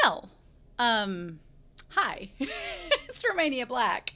Well, hi. It's Romania Black.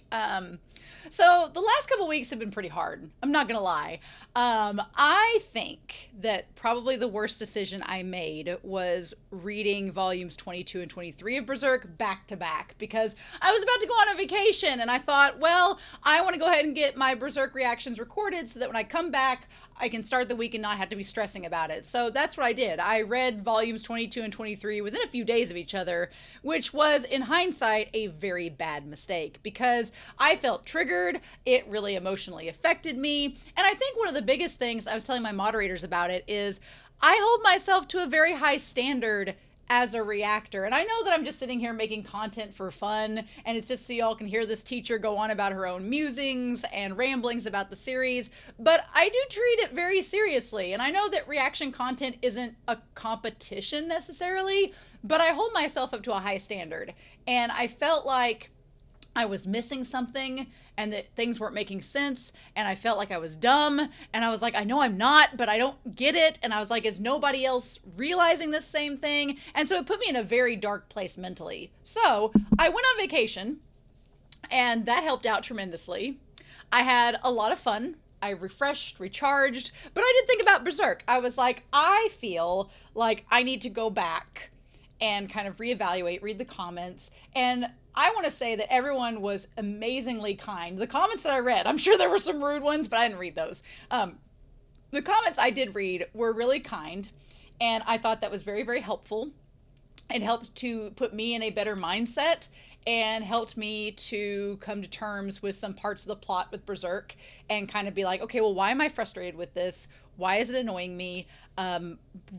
So the last couple weeks have been pretty hard. I'm not gonna lie. I think that probably the worst decision I made was reading volumes 22 and 23 of Berserk back to back because I was about to go on a vacation and I thought, well, I want to go ahead and get my Berserk reactions recorded so that when I come back, I can start the week and not have to be stressing about it. So that's what I did. I read volumes 22 and 23 within a few days of each other, which was, in hindsight, a very bad mistake because I felt triggered. It really emotionally affected me. And I think one of the biggest things I was telling my moderators about it is I hold myself to a very high standard as a reactor. And I know that I'm just sitting here making content for fun, and it's just so y'all can hear this teacher go on about her own musings and ramblings about the series, but I do treat it very seriously. And I know that reaction content isn't a competition necessarily, but I hold myself up to a high standard. And I felt like I was missing something and that things weren't making sense, and I felt like I was dumb, and I was like, I know I'm not, but I don't get it. And I was like, is nobody else realizing this same thing? And so it put me in a very dark place mentally. So I went on vacation, and that helped out tremendously. I had a lot of fun. I refreshed, recharged, but I did think about Berserk. I was like, I feel like I need to go back and kind of reevaluate, read the comments. And I want to say that everyone was amazingly kind. The comments that I read, I'm sure there were some rude ones, but I didn't read those. The comments I did read were really kind, and I thought that was very, very helpful. It helped to put me in a better mindset and helped me to come to terms with some parts of the plot with Berserk and kind of be like, okay, well, why am I frustrated with this? Why is it annoying me?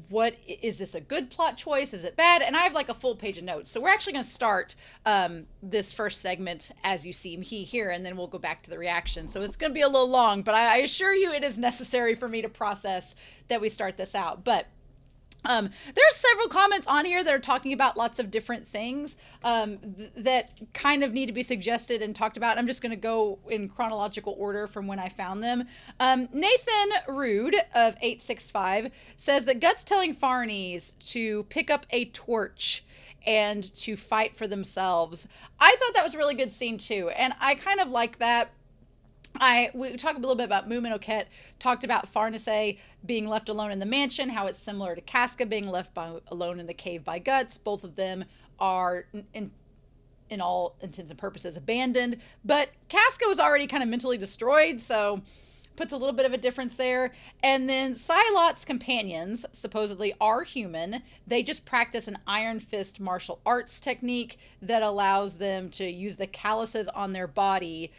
What is this, a good plot choice? Is it bad? And I have like a full page of notes. So we're actually going to start this first segment as you see me here, and then we'll go back to the reaction. So it's going to be a little long, but I assure you it is necessary for me to process that we start this out. But there's several comments on here that are talking about lots of different things that kind of need to be suggested and talked about. I'm just going to go in chronological order from when I found them. Nathan Rude of 865 says that Guts telling Farnies to pick up a torch and to fight for themselves. I thought that was a really good scene too, and I kind of like that. We talked a little bit about Moom and Oket, talked about Farnese being left alone in the mansion, how it's similar to Casca being left alone in the cave by Guts. Both of them are, in all intents and purposes, abandoned. But Casca was already kind of mentally destroyed, so puts a little bit of a difference there. And then Psylot's companions supposedly are human. They just practice an iron fist martial arts technique that allows them to use the calluses on their body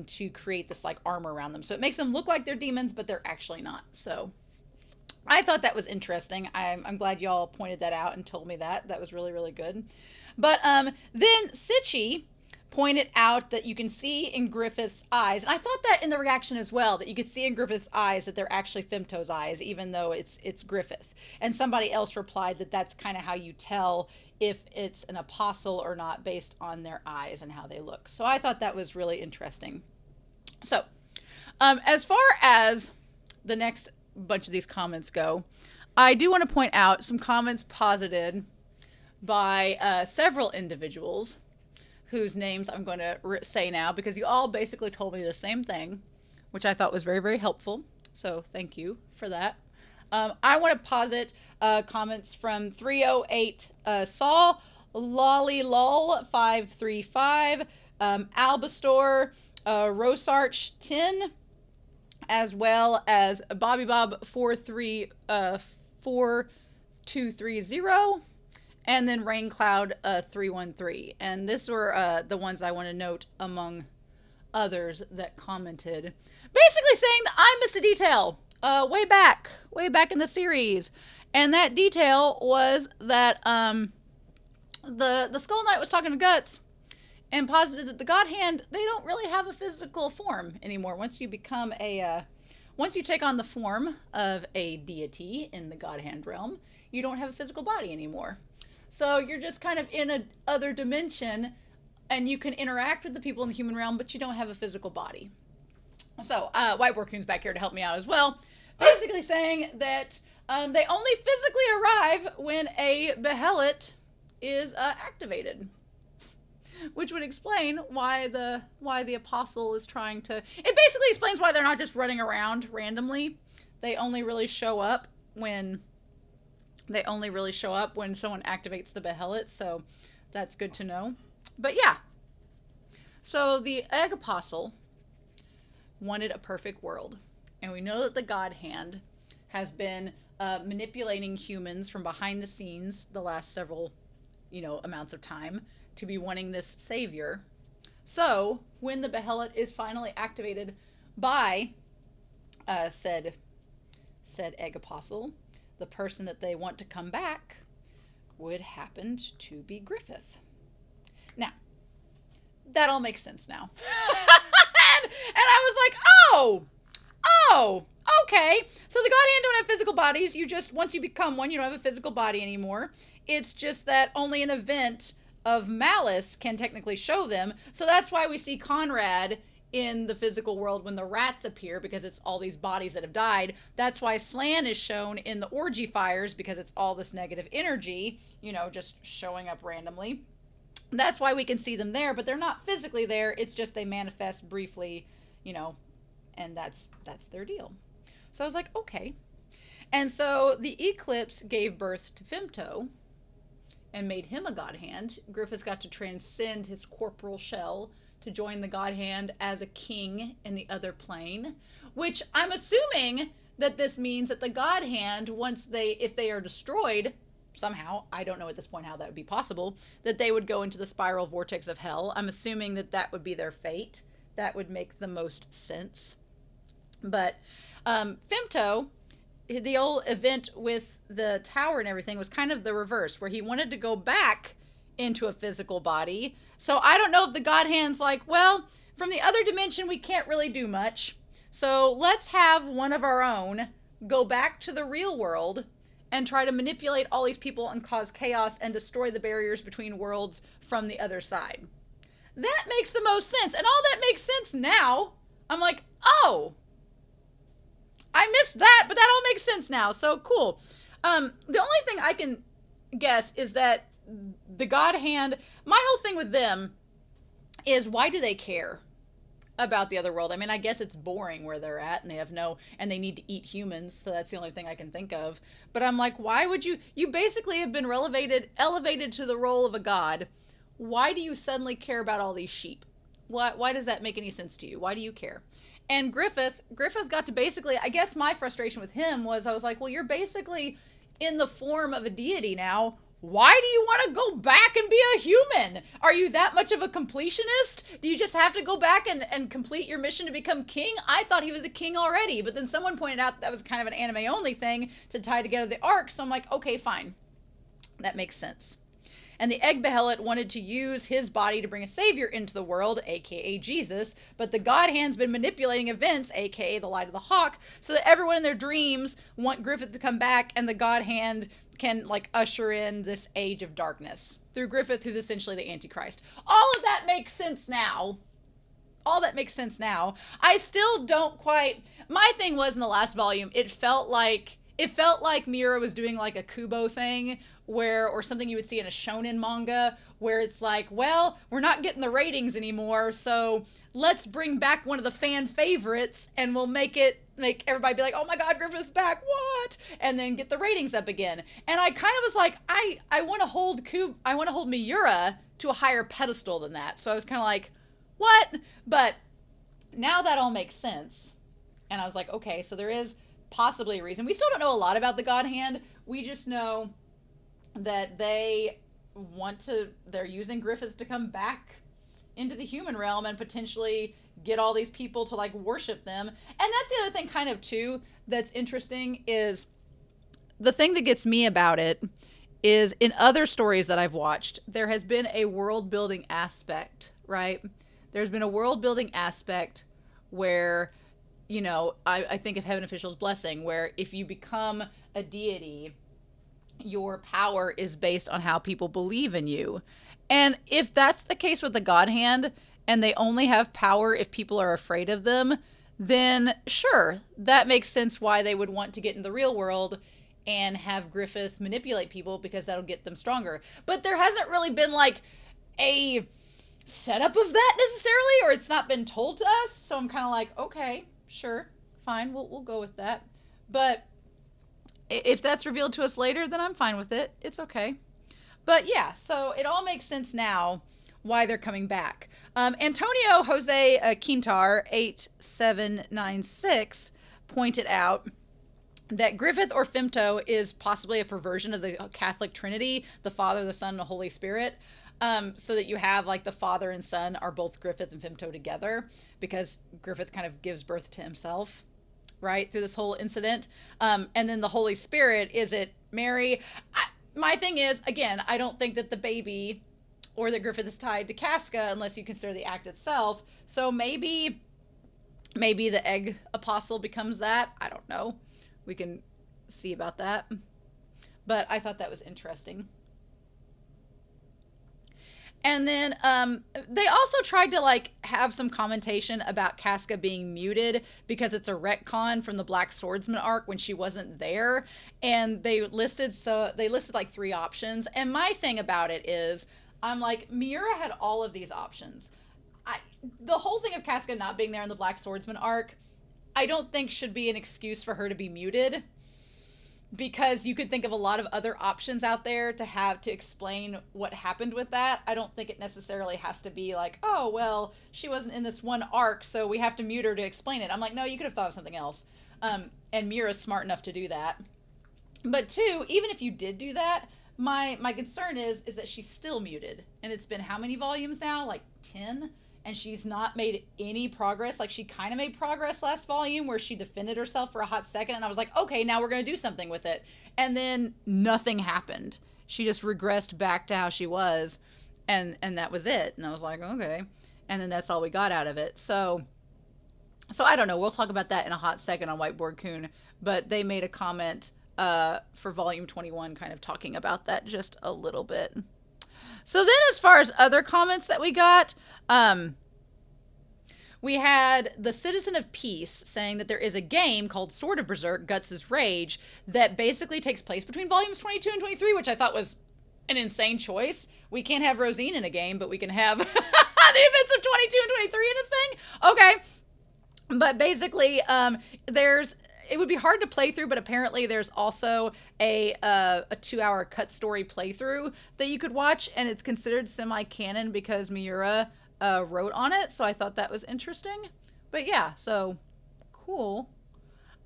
to create this like armor around them. So it makes them look like they're demons, but they're actually not. So I thought that was interesting. I'm glad y'all pointed that out and told me that. That was really, really good. But then Sitchi pointed out that you can see in Griffith's eyes, and I thought that in the reaction as well, that you could see in Griffith's eyes that they're actually Femto's eyes, even though it's Griffith. And somebody else replied that that's kind of how you tell if it's an apostle or not based on their eyes and how they look. So I thought that was really interesting. So as far as the next bunch of these comments go, I do want to point out some comments posited by several individuals whose names I'm going to say now because you all basically told me the same thing, which I thought was very, very helpful. So thank you for that. I want to posit comments from 308 Saul, Lollylol 535, Albastor, Rosarch 10, as well as Bobby Bob 4230. And then Rain Cloud 313. And this were the ones I want to note among others that commented. Basically saying that I missed a detail way back in the series. And that detail was that the Skull Knight was talking to Guts and posited that the God Hand, they don't really have a physical form anymore. Once you become once you take on the form of a deity in the God Hand realm, you don't have a physical body anymore. So you're just kind of in another dimension, and you can interact with the people in the human realm, but you don't have a physical body. So White Raccoon's back here to help me out as well. Basically saying that they only physically arrive when a behelit is activated, which would explain why the apostle is trying to. It basically explains why they're not just running around randomly. They only really show up when someone activates the behelit. So that's good to know. But yeah, so the egg apostle wanted a perfect world, and we know that the God Hand has been manipulating humans from behind the scenes the last several, amounts of time to be wanting this savior. So when the behelit is finally activated by said egg apostle, the person that they want to come back would happen to be Griffith. Now, that all makes sense now. and I was like, oh, okay. So the God Hand don't have physical bodies. Once you become one, you don't have a physical body anymore. It's just that only an event of malice can technically show them. So that's why we see Conrad in the physical world when the rats appear, because it's all these bodies that have died. That's why Slan is shown in the orgy fires, because it's all this negative energy, just showing up randomly. That's why we can see them there, but they're not physically there. It's just they manifest briefly, and that's their deal. So I was like, okay. And so the eclipse gave birth to Femto and made him a God Hand. Griffith got to transcend his corporal shell to join the God Hand as a king in the other plane, which I'm assuming that this means that the God Hand, if they are destroyed somehow, I don't know at this point how that would be possible, that they would go into the spiral vortex of hell. I'm assuming that would be their fate. That would make the most sense. But Femto, the old event with the tower and everything was kind of the reverse, where he wanted to go back into a physical body. So I don't know if the God Hand's like, well, from the other dimension, we can't really do much. So let's have one of our own go back to the real world and try to manipulate all these people and cause chaos and destroy the barriers between worlds from the other side. That makes the most sense. And all that makes sense now. I'm like, oh, I missed that, but that all makes sense now. So cool. The only thing I can guess is that the God Hand, my whole thing with them is, why do they care about the other world? I mean, I guess it's boring where they're at, and they need to eat humans, so that's the only thing I can think of. But I'm like, why would you basically have been elevated to the role of a god. Why do you suddenly care about all these sheep? Why does that make any sense to you? Why do you care? And Griffith got to basically, I guess my frustration with him was, I was like, well, you're basically in the form of a deity now. Why do you want to go back and be a human? Are you that much of a completionist? Do you just have to go back and complete your mission to become king? I thought he was a king already, but then someone pointed out that was kind of an anime only thing to tie together the arc. So I'm like, okay, fine. That makes sense. And the egg behelit wanted to use his body to bring a savior into the world, aka Jesus, but the God Hand's been manipulating events, aka the Light of the Hawk, so that everyone in their dreams want Griffith to come back, and the God Hand can usher in this age of darkness through Griffith, who's essentially the Antichrist. All of that makes sense now. I still don't quite. My thing was, in the last volume, it felt like Miura was doing like a Kubo thing, or something you would see in a shonen manga, where it's like, well, we're not getting the ratings anymore, so let's bring back one of the fan favorites and we'll make everybody be like, oh my god, Griffith's back, what? And then get the ratings up again. And I kind of was like, I want to hold Miura to a higher pedestal than that. So I was kind of like, what? But now that all makes sense. And I was like, okay, so there is possibly a reason. We still don't know a lot about the God Hand. We just know that they're using Griffith to come back into the human realm and potentially get all these people to worship them. And that's the other thing kind of too that's interesting, is the thing that gets me about it is, in other stories that I've watched, there has been a world building aspect, right? There's been a world building aspect where, I think of Heaven Official's Blessing, where if you become a deity, your power is based on how people believe in you. And if that's the case with the God Hand, and they only have power if people are afraid of them, then sure, that makes sense why they would want to get in the real world and have Griffith manipulate people because that'll get them stronger. But there hasn't really been like a setup of that necessarily, or it's not been told to us. So I'm kind of like, okay, sure, fine, we'll go with that. But if that's revealed to us later, then I'm fine with it. It's okay. But yeah, so it all makes sense now why they're coming back. Antonio Jose Quintar 8796 pointed out that Griffith or Femto is possibly a perversion of the Catholic Trinity, the Father, the Son, and the Holy Spirit. So that you have like the father and son are both Griffith and Femto together, because Griffith kind of gives birth to himself, right, through this whole incident. And then the Holy Spirit, is it Mary? My thing is, again, I don't think that the baby or that Griffith is tied to Casca unless you consider the act itself. So maybe the egg apostle becomes that. I don't know. We can see about that. But I thought that was interesting. And then they also tried to like have some commentation about Casca being muted because it's a retcon from the Black Swordsman arc when she wasn't there. And they listed like 3 options. And my thing about it is, I'm like, Miura had all of these options. The whole thing of Casca not being there in the Black Swordsman arc, I don't think should be an excuse for her to be muted. Because you could think of a lot of other options out there to explain what happened with that. I don't think it necessarily has to be like, oh, well, she wasn't in this one arc, so we have to mute her to explain it. I'm like, no, you could have thought of something else. And Miura's smart enough to do that. But 2, even if you did do that, my concern is that she's still muted. And it's been how many volumes now? Like 10? And she's not made any progress. Like, she kind of made progress last volume where she defended herself for a hot second. And I was like, okay, now we're going to do something with it. And then nothing happened. She just regressed back to how she was. And that was it. And I was like, okay. And then that's all we got out of it. So I don't know. We'll talk about that in a hot second on Whiteboard Coon. But they made a comment for volume 21 kind of talking about that just a little bit. So then as far as other comments that we got, we had the Citizen of Peace saying that there is a game called Sword of Berserk, Guts' Rage, that basically takes place between volumes 22 and 23, which I thought was an insane choice. We can't have Rosine in a game, but we can have the events of 22 and 23 in this thing. Okay. But basically, it would be hard to play through, but apparently there's also a 2-hour cut story playthrough that you could watch, and it's considered semi-canon because Miura wrote on it, so I thought that was interesting. But yeah, so cool.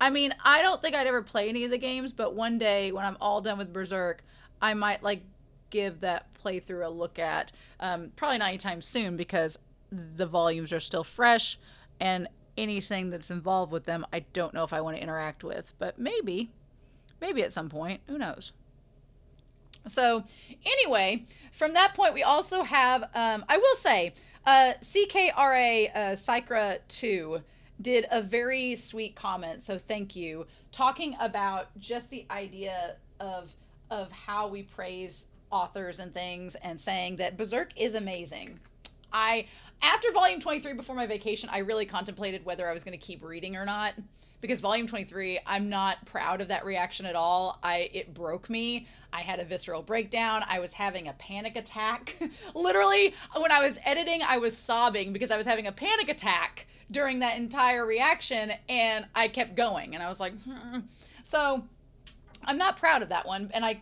I mean, I don't think I'd ever play any of the games, but one day when I'm all done with Berserk, I might like give that playthrough a look at. Probably not anytime soon because the volumes are still fresh, and anything that's involved with them, I don't know if I want to interact with, but maybe at some point, who knows? So anyway, from that point, we also have, I will say, CKRA Sycra 2 did a very sweet comment, so thank you, talking about just the idea of how we praise authors and things, and saying that Berserk is amazing. After volume 23, before my vacation, I really contemplated whether I was going to keep reading or not, because volume 23, I'm not proud of that reaction at all. It broke me. I had a visceral breakdown. I was having a panic attack. Literally, when I was editing, I was sobbing because I was having a panic attack during that entire reaction, and I kept going, and I was like, So I'm not proud of that one. And I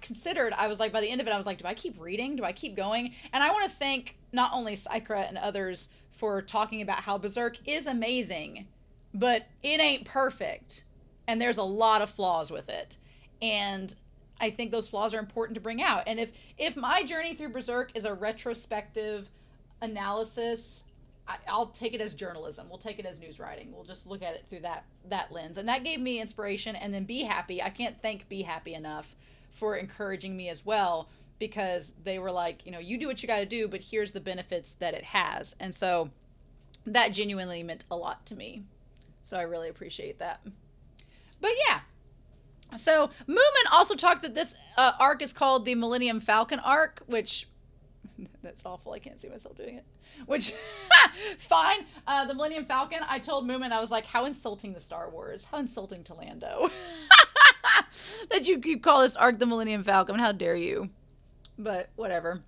was like, by the end of it, I was like, do I keep reading? Do I keep going? And I want to thank not only Sycra and others for talking about how Berserk is amazing, but it ain't perfect. And there's a lot of flaws with it. And I think those flaws are important to bring out. And if my journey through Berserk is a retrospective analysis, I'll take it as journalism. We'll take it as news writing. We'll just look at it through that lens. And that gave me inspiration. And then Be Happy, I can't thank Be Happy enough for encouraging me as well, because they were like, you do what you got to do, but here's the benefits that it has. And so that genuinely meant a lot to me. So I really appreciate that. But yeah. So Moomin also talked that this arc is called the Millennium Falcon arc, which that's awful. I can't see myself doing it. Which, fine. The Millennium Falcon, I told Moomin, I was like, how insulting to Star Wars. How insulting to Lando. That you call this arc the Millennium Falcon. How dare you? But whatever.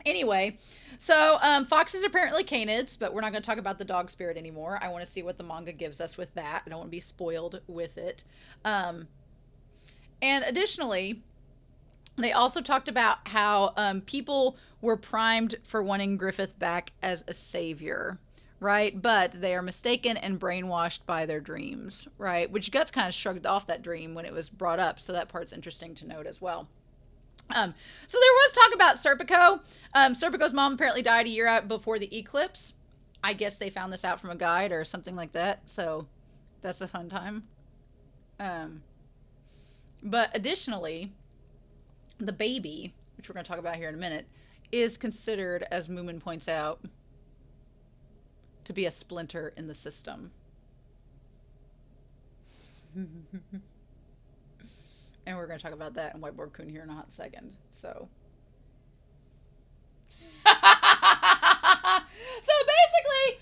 Anyway, so foxes are apparently canids, but we're not going to talk about the dog spirit anymore. I want to see what the manga gives us with that. I don't want to be spoiled with it. And additionally, they also talked about how people were primed for wanting Griffith back as a savior, right? But they are mistaken and brainwashed by their dreams, right? Which Guts kind of shrugged off that dream when it was brought up, so that part's interesting to note as well. So there was talk about Serpico. Serpico's mom apparently died a year out before the eclipse. I guess they found this out from a guide or something like that, so that's a fun time. But additionally, the baby, which we're going to talk about here in a minute, is considered, as Moomin points out, to be a splinter in the system. And we're going to talk about that in Whiteboard Kun here in a hot second. So basically,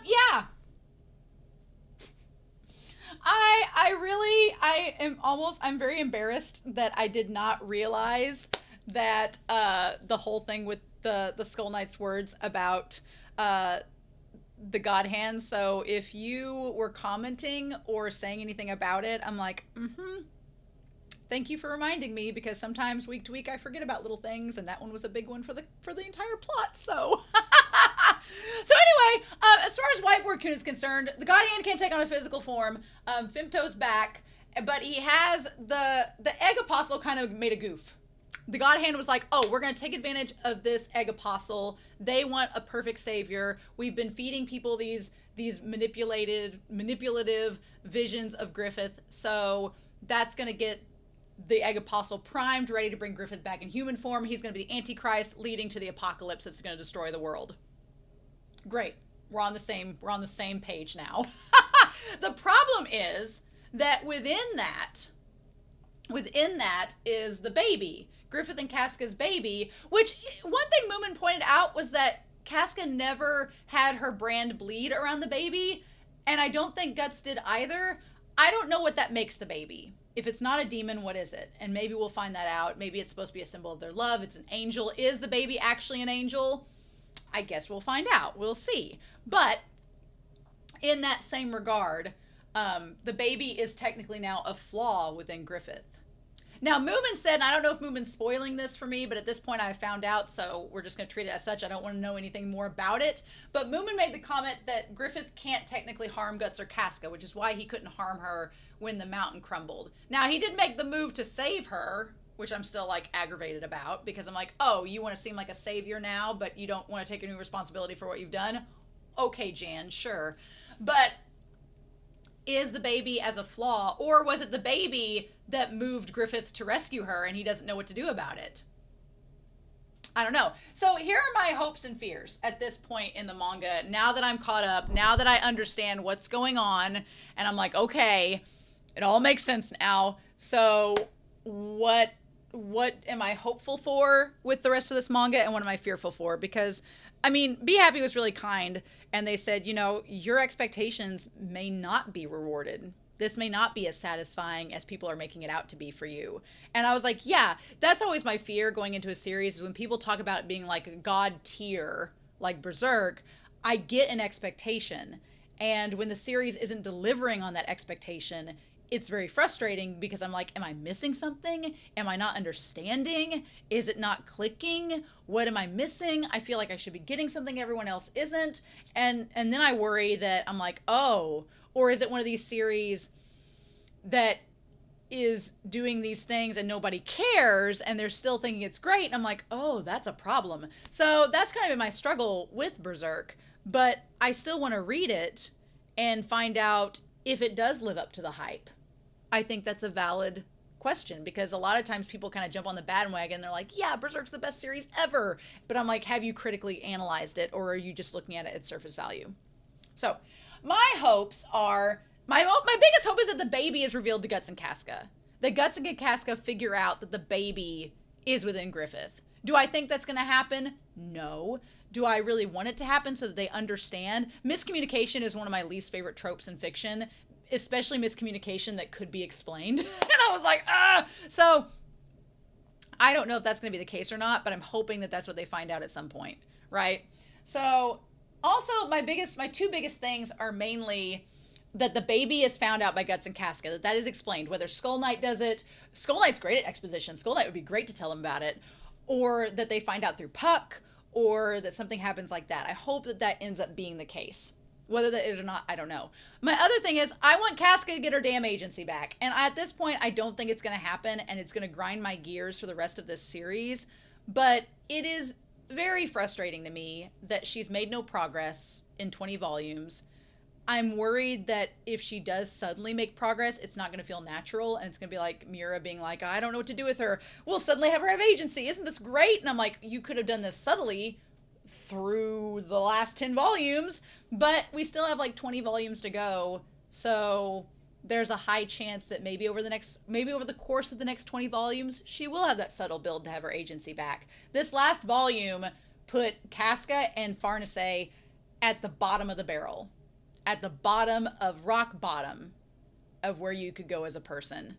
yeah. I'm very embarrassed that I did not realize that the whole thing with the Skull Knight's words about the God Hand. So if you were commenting or saying anything about it, I'm like, thank you for reminding me, because sometimes week to week I forget about little things, and that one was a big one for the entire plot. So so anyway, as far as Whiteboard Kun is concerned, the God Hand can't take on a physical form. Femto's back, but he has the Egg Apostle kind of made a goof. The God Hand was like, oh, we're going to take advantage of this Egg Apostle. They want a perfect savior. We've been feeding people these manipulative visions of Griffith, so that's going to get the Egg Apostle primed, ready to bring Griffith back in human form. He's going to be the Antichrist, leading to the apocalypse that's going to destroy the world. Great. We're on the same page now. The problem is that within that is the baby, Griffith and Casca's baby, which one thing Moomin pointed out was that Casca never had her brand bleed around the baby, and I don't think Guts did either. I don't know what that makes the baby. If it's not a demon, what is it? And maybe we'll find that out. Maybe it's supposed to be a symbol of their love. It's an angel. Is the baby actually an angel? I guess we'll find out. We'll see. But in that same regard, the baby is technically now a flaw within Griffith. Now, Moomin said, and I don't know if Moomin's spoiling this for me, but at this point I found out, so we're just going to treat it as such. I don't want to know anything more about it. But Moomin made the comment that Griffith can't technically harm Guts or Casca, which is why he couldn't harm her when the mountain crumbled. Now, he did make the move to save her, which I'm still, like, aggravated about, because I'm like, oh, you want to seem like a savior now, but you don't want to take any responsibility for what you've done? Okay, Jan, sure. But is the baby as a flaw, or was it the baby that moved Griffith to rescue her and he doesn't know what to do about it? I don't know. So here are my hopes and fears at this point in the manga. Now that I'm caught up, now that I understand what's going on, and I'm like, okay, it all makes sense now. So what am I hopeful for with the rest of this manga, and what am I fearful for? Because, I mean, Be Happy was really kind, and they said, you know, your expectations may not be rewarded. This may not be as satisfying as people are making it out to be for you. And I was like, yeah, that's always my fear going into a series, is when people talk about it being like a god tier, like Berserk, I get an expectation. And when the series isn't delivering on that expectation, it's very frustrating, because I'm like, am I missing something? Am I not understanding? Is it not clicking? What am I missing? I feel like I should be getting something everyone else isn't. And then I worry that I'm like, oh, or is it one of these series that is doing these things and nobody cares and they're still thinking it's great? And I'm like, oh, that's a problem. So that's kind of been my struggle with Berserk, but I still want to read it and find out if it does live up to the hype. I think that's a valid question, because a lot of times people kind of jump on the bandwagon. They're like, yeah, Berserk's the best series ever. But I'm like, have you critically analyzed it, or are you just looking at it at surface value? So my hopes are, my biggest hope is that the baby is revealed to Guts and Casca. That Guts and Casca figure out that the baby is within Griffith. Do I think that's going to happen? No. Do I really want it to happen so that they understand? Miscommunication is one of my least favorite tropes in fiction. especially miscommunication that could be explained. And I was like, ah. So I don't know if that's going to be the case or not, but I'm hoping that that's what they find out at some point, right? So also my two biggest things are mainly that the baby is found out by Guts and Casca, that is explained. Whether Skull Knight does it, Skull Knight's great at exposition. Skull Knight would be great to tell them about it, or that they find out through Puck, or that something happens like that. I hope that that ends up being the case. Whether that is or not, I don't know. My other thing is, I want Casca to get her damn agency back. And at this point, I don't think it's going to happen, and it's going to grind my gears for the rest of this series. But it is very frustrating to me that she's made no progress in 20 volumes. I'm worried that if she does suddenly make progress, it's not going to feel natural, and it's going to be like Miura being like, I don't know what to do with her. We'll suddenly have her have agency. Isn't this great? And I'm like, you could have done this subtly through the last 10 volumes, but we still have like 20 volumes to go. So there's a high chance that maybe over the course of the next 20 volumes, she will have that subtle build to have her agency back. This last volume put Casca and Farnace at the bottom of the barrel, at the bottom of rock bottom of where you could go as a person.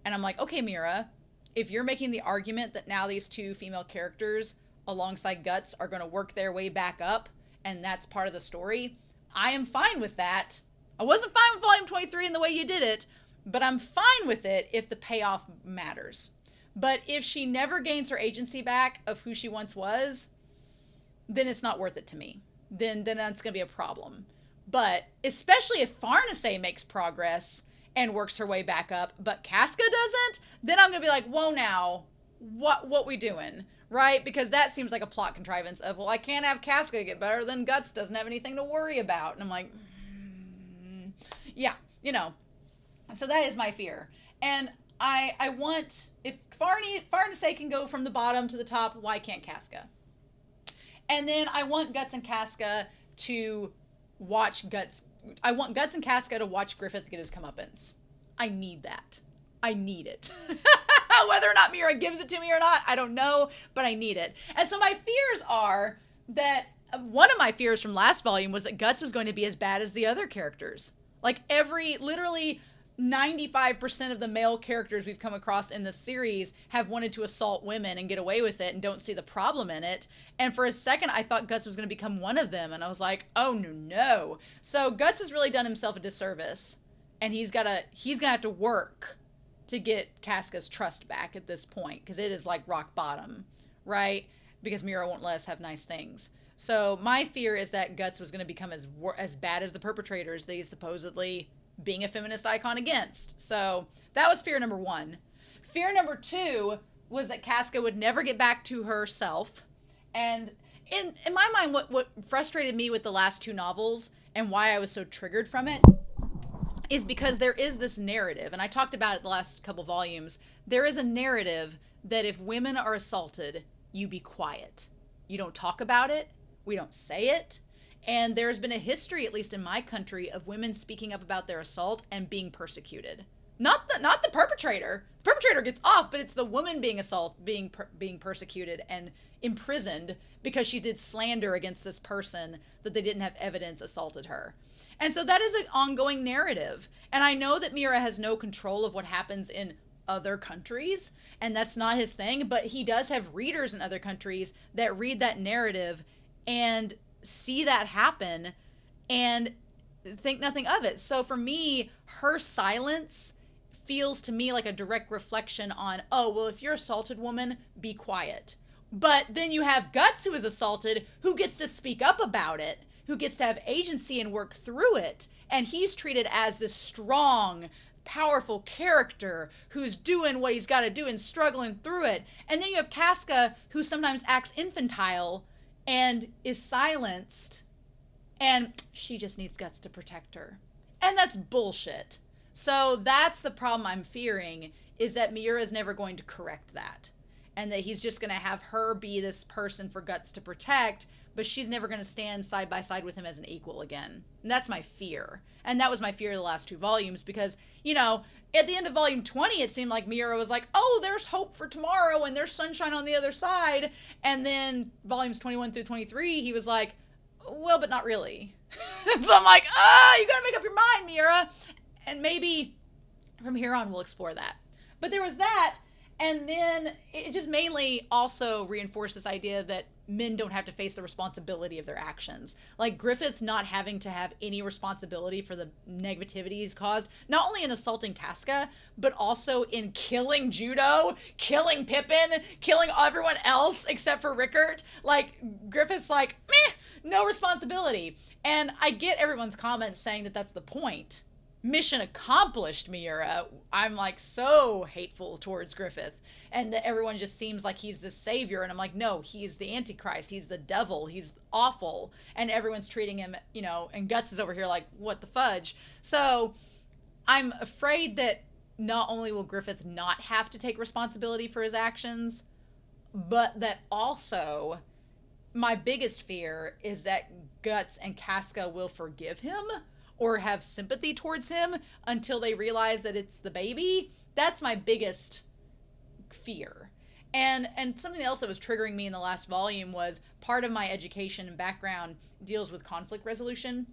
And I'm like, okay, Miura, if you're making the argument that now these two female characters alongside Guts are going to work their way back up, and that's part of the story, I am fine with that. I wasn't fine with volume 23 and the way you did it, but I'm fine with it if the payoff matters. But if she never gains her agency back of who she once was, then it's not worth it to me. Then that's going to be a problem. But especially if Farnace makes progress and works her way back up, but Casca doesn't, then I'm going to be like, whoa now, what we doing? Right? Because that seems like a plot contrivance of, well, I can't have Casca get better, then Guts doesn't have anything to worry about. And I'm like, yeah, you know. So that is my fear. And I want, if Farnace can go from the bottom to the top, why can't Casca? And then I want Guts and Casca to watch Guts. I want Guts and Casca to watch Griffith get his comeuppance. I need that. I need it. Whether or not Miura gives it to me or not, I don't know, but I need it. And so my fears are that one of my fears from last volume was that Guts was going to be as bad as the other characters. Like literally 95% of the male characters we've come across in this series have wanted to assault women and get away with it and don't see the problem in it. And for a second, I thought Guts was going to become one of them. And I was like, oh, no. So Guts has really done himself a disservice. And he's going to have to work to get Casca's trust back at this point, because it is like rock bottom, right? Because Miura won't let us have nice things. So my fear is that Guts was going to become as bad as the perpetrators that he's supposedly being a feminist icon against. So that was fear number one. Fear number two was that Casca would never get back to herself. And in my mind, what frustrated me with the last two novels and why I was so triggered from it is because there is this narrative, and I talked about it the last couple volumes. There is a narrative that if women are assaulted, you be quiet. You don't talk about it. We don't say it. And there's been a history, at least in my country, of women speaking up about their assault and being persecuted. Not the perpetrator. The perpetrator gets off, but it's the woman being being persecuted and imprisoned because she did slander against this person that they didn't have evidence assaulted her. And so that is an ongoing narrative. And I know that Miura has no control of what happens in other countries, and that's not his thing, but he does have readers in other countries that read that narrative and see that happen and think nothing of it. So for me, her silence feels to me like a direct reflection on, oh, well, if you're assaulted woman, be quiet. But then you have Guts, who is assaulted, who gets to speak up about it, who gets to have agency and work through it. And he's treated as this strong, powerful character who's doing what he's got to do and struggling through it. And then you have Casca, who sometimes acts infantile and is silenced, and she just needs Guts to protect her. And that's bullshit. So that's the problem I'm fearing, is that Miura is never going to correct that. And that he's just going to have her be this person for Guts to protect, but she's never going to stand side by side with him as an equal again. And that's my fear. And that was my fear the last two volumes, because, you know, at the end of volume 20, it seemed like Miura was like, oh, there's hope for tomorrow and there's sunshine on the other side. And then volumes 21 through 23, he was like, well, but not really. So I'm like, you got to make up your mind, Miura. And maybe from here on we'll explore that. But there was that, and then it just mainly also reinforced this idea that men don't have to face the responsibility of their actions. Like Griffith not having to have any responsibility for the negativity he's caused, not only in assaulting Casca, but also in killing Judo, killing Pippin, killing everyone else except for Rickert. Like, Griffith's like, meh, no responsibility. And I get everyone's comments saying that that's the point. Mission accomplished, Miura. I'm like so hateful towards Griffith, and that everyone just seems like he's the savior, and I'm like, no, he's the Antichrist, he's the devil, he's awful, and everyone's treating him, you know, and Guts is over here like, what the fudge? So I'm afraid that not only will Griffith not have to take responsibility for his actions, but that also my biggest fear is that Guts and Casca will forgive him or have sympathy towards him until they realize that it's the baby. That's my biggest fear. And something else that was triggering me in the last volume was part of my education and background deals with conflict resolution.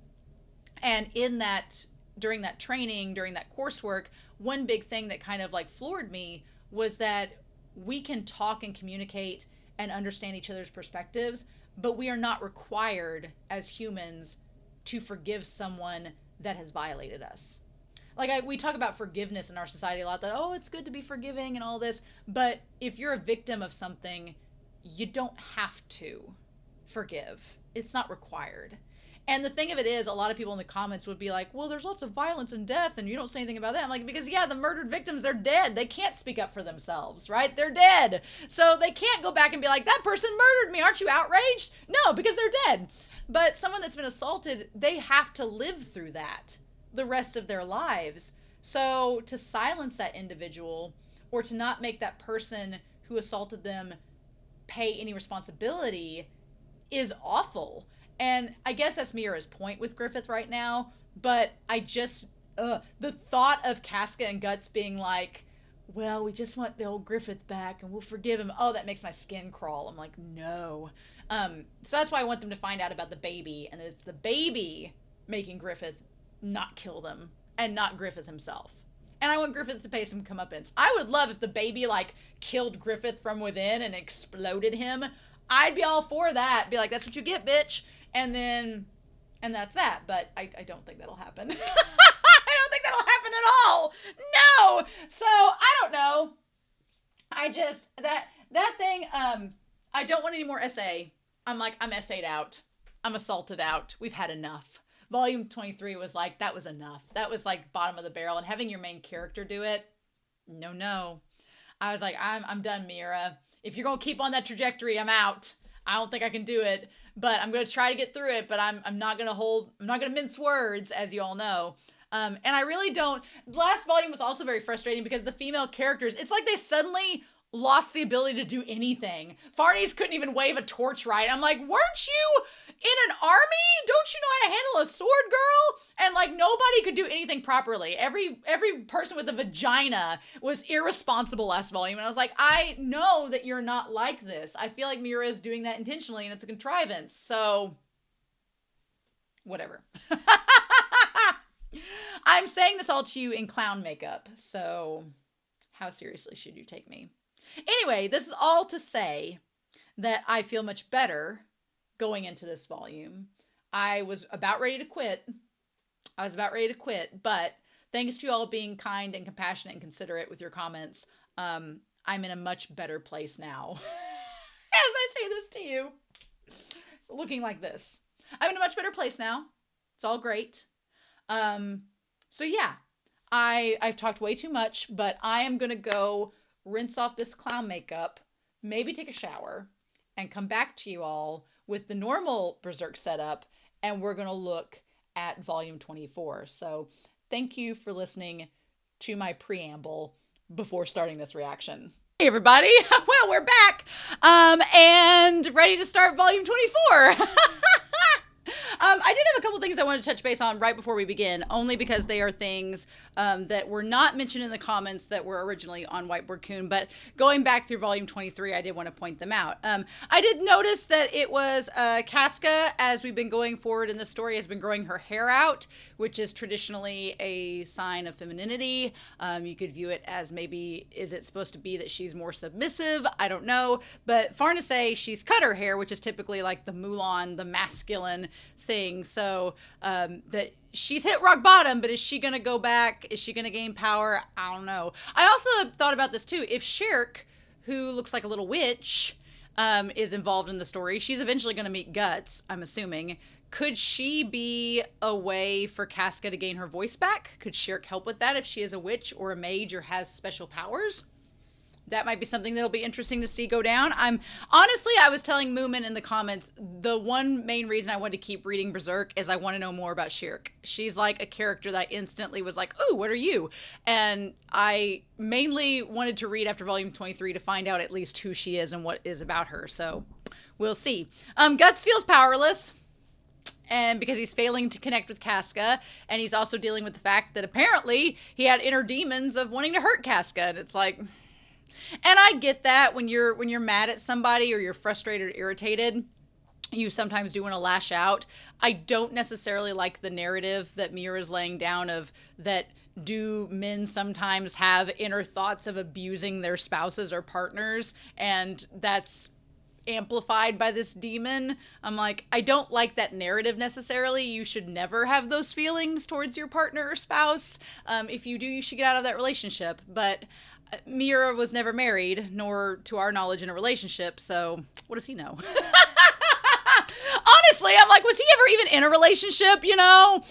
And in that, during that training, during that coursework, one big thing that kind of like floored me was that we can talk and communicate and understand each other's perspectives, but we are not required as humans to forgive someone that has violated us. Like, we talk about forgiveness in our society a lot, that, oh, it's good to be forgiving and all this, but if you're a victim of something, you don't have to forgive. It's not required. And the thing of it is, a lot of people in the comments would be like, well, there's lots of violence and death, and you don't say anything about that. I'm like, because, yeah, the murdered victims, they're dead. They can't speak up for themselves, right? They're dead. So they can't go back and be like, that person murdered me. Aren't you outraged? No, because they're dead. But someone that's been assaulted, they have to live through that the rest of their lives. So to silence that individual, or to not make that person who assaulted them pay any responsibility, is awful. And I guess that's Miura's point with Griffith right now, but I just, the thought of Casca and Guts being like, well, we just want the old Griffith back and we'll forgive him. Oh, that makes my skin crawl. I'm like, no. So that's why I want them to find out about the baby, and that it's the baby making Griffith not kill them and not Griffith himself. And I want Griffith to pay some comeuppance. I would love if the baby like killed Griffith from within and exploded him. I'd be all for that. Be like, that's what you get, bitch. And that's that. But I don't think that'll happen. I don't think that'll happen at all. No. So I don't know. I just, that thing, I don't want any more SA. I'm like, I'm SA'd out. I'm assaulted out. We've had enough. Volume 23 was like, that was enough. That was like bottom of the barrel. And having your main character do it, no. I was like, I'm done, Miura. If you're going to keep on that trajectory, I'm out. I don't think I can do it, but I'm going to try to get through it, but I'm not going to mince words, as you all know. And I really don't. Last volume was also very frustrating because the female characters, it's like they suddenly lost the ability to do anything. Farnese couldn't even wave a torch right. I'm like, weren't you in an army? Don't you know how to handle a sword, girl? And like, nobody could do anything properly. Every person with a vagina was irresponsible last volume. And I was like, I know that you're not like this. I feel like Miura is doing that intentionally and it's a contrivance. So, whatever. I'm saying this all to you in clown makeup. So, how seriously should you take me? Anyway, this is all to say that I feel much better going into this volume. I was about ready to quit. But thanks to you all being kind and compassionate and considerate with your comments, I'm in a much better place now. As I say this to you, looking like this. I'm in a much better place now. It's all great. So yeah, I've talked way too much, but I am going to go rinse off this clown makeup, maybe take a shower, and come back to you all with the normal Berserk setup, and we're going to look at volume 24. So thank you for listening to my preamble before starting this reaction. Hey everybody, well, we're back, and ready to start volume 24. I did have a couple things I wanted to touch base on right before we begin, only because they are things that were not mentioned in the comments that were originally on Whiteboard Coon, but going back through volume 23, I did want to point them out. I did notice that it was Casca, as we've been going forward in the story, has been growing her hair out, which is traditionally a sign of femininity. You could view it as maybe, is it supposed to be that she's more submissive? I don't know, but far to say she's cut her hair, which is typically like the Mulan, the masculine thing. So that she's hit rock bottom, but is she going to go back? Is she going to gain power? I don't know. I also thought about this too. If Schierke, who looks like a little witch, is involved in the story, she's eventually going to meet Guts, I'm assuming. Could she be a way for Casca to gain her voice back? Could Schierke help with that if she is a witch or a mage or has special powers? That might be something that'll be interesting to see go down. I was telling Moomin in the comments, the one main reason I wanted to keep reading Berserk is I want to know more about Schierke. She's like a character that I instantly was like, ooh, what are you? And I mainly wanted to read after volume 23 to find out at least who she is and what is about her. So we'll see. Guts feels powerless. And because he's failing to connect with Casca, and he's also dealing with the fact that apparently he had inner demons of wanting to hurt Casca. And it's like, and I get that when you're mad at somebody or you're frustrated or irritated, you sometimes do want to lash out. I don't necessarily like the narrative that Miura is laying down of that. Do men sometimes have inner thoughts of abusing their spouses or partners, and that's amplified by this demon? I'm like, I don't like that narrative necessarily. You should never have those feelings towards your partner or spouse. If you do, you should get out of that relationship. But Miura was never married, nor to our knowledge in a relationship, so what does he know? Honestly, I'm like, was he ever even in a relationship, you know?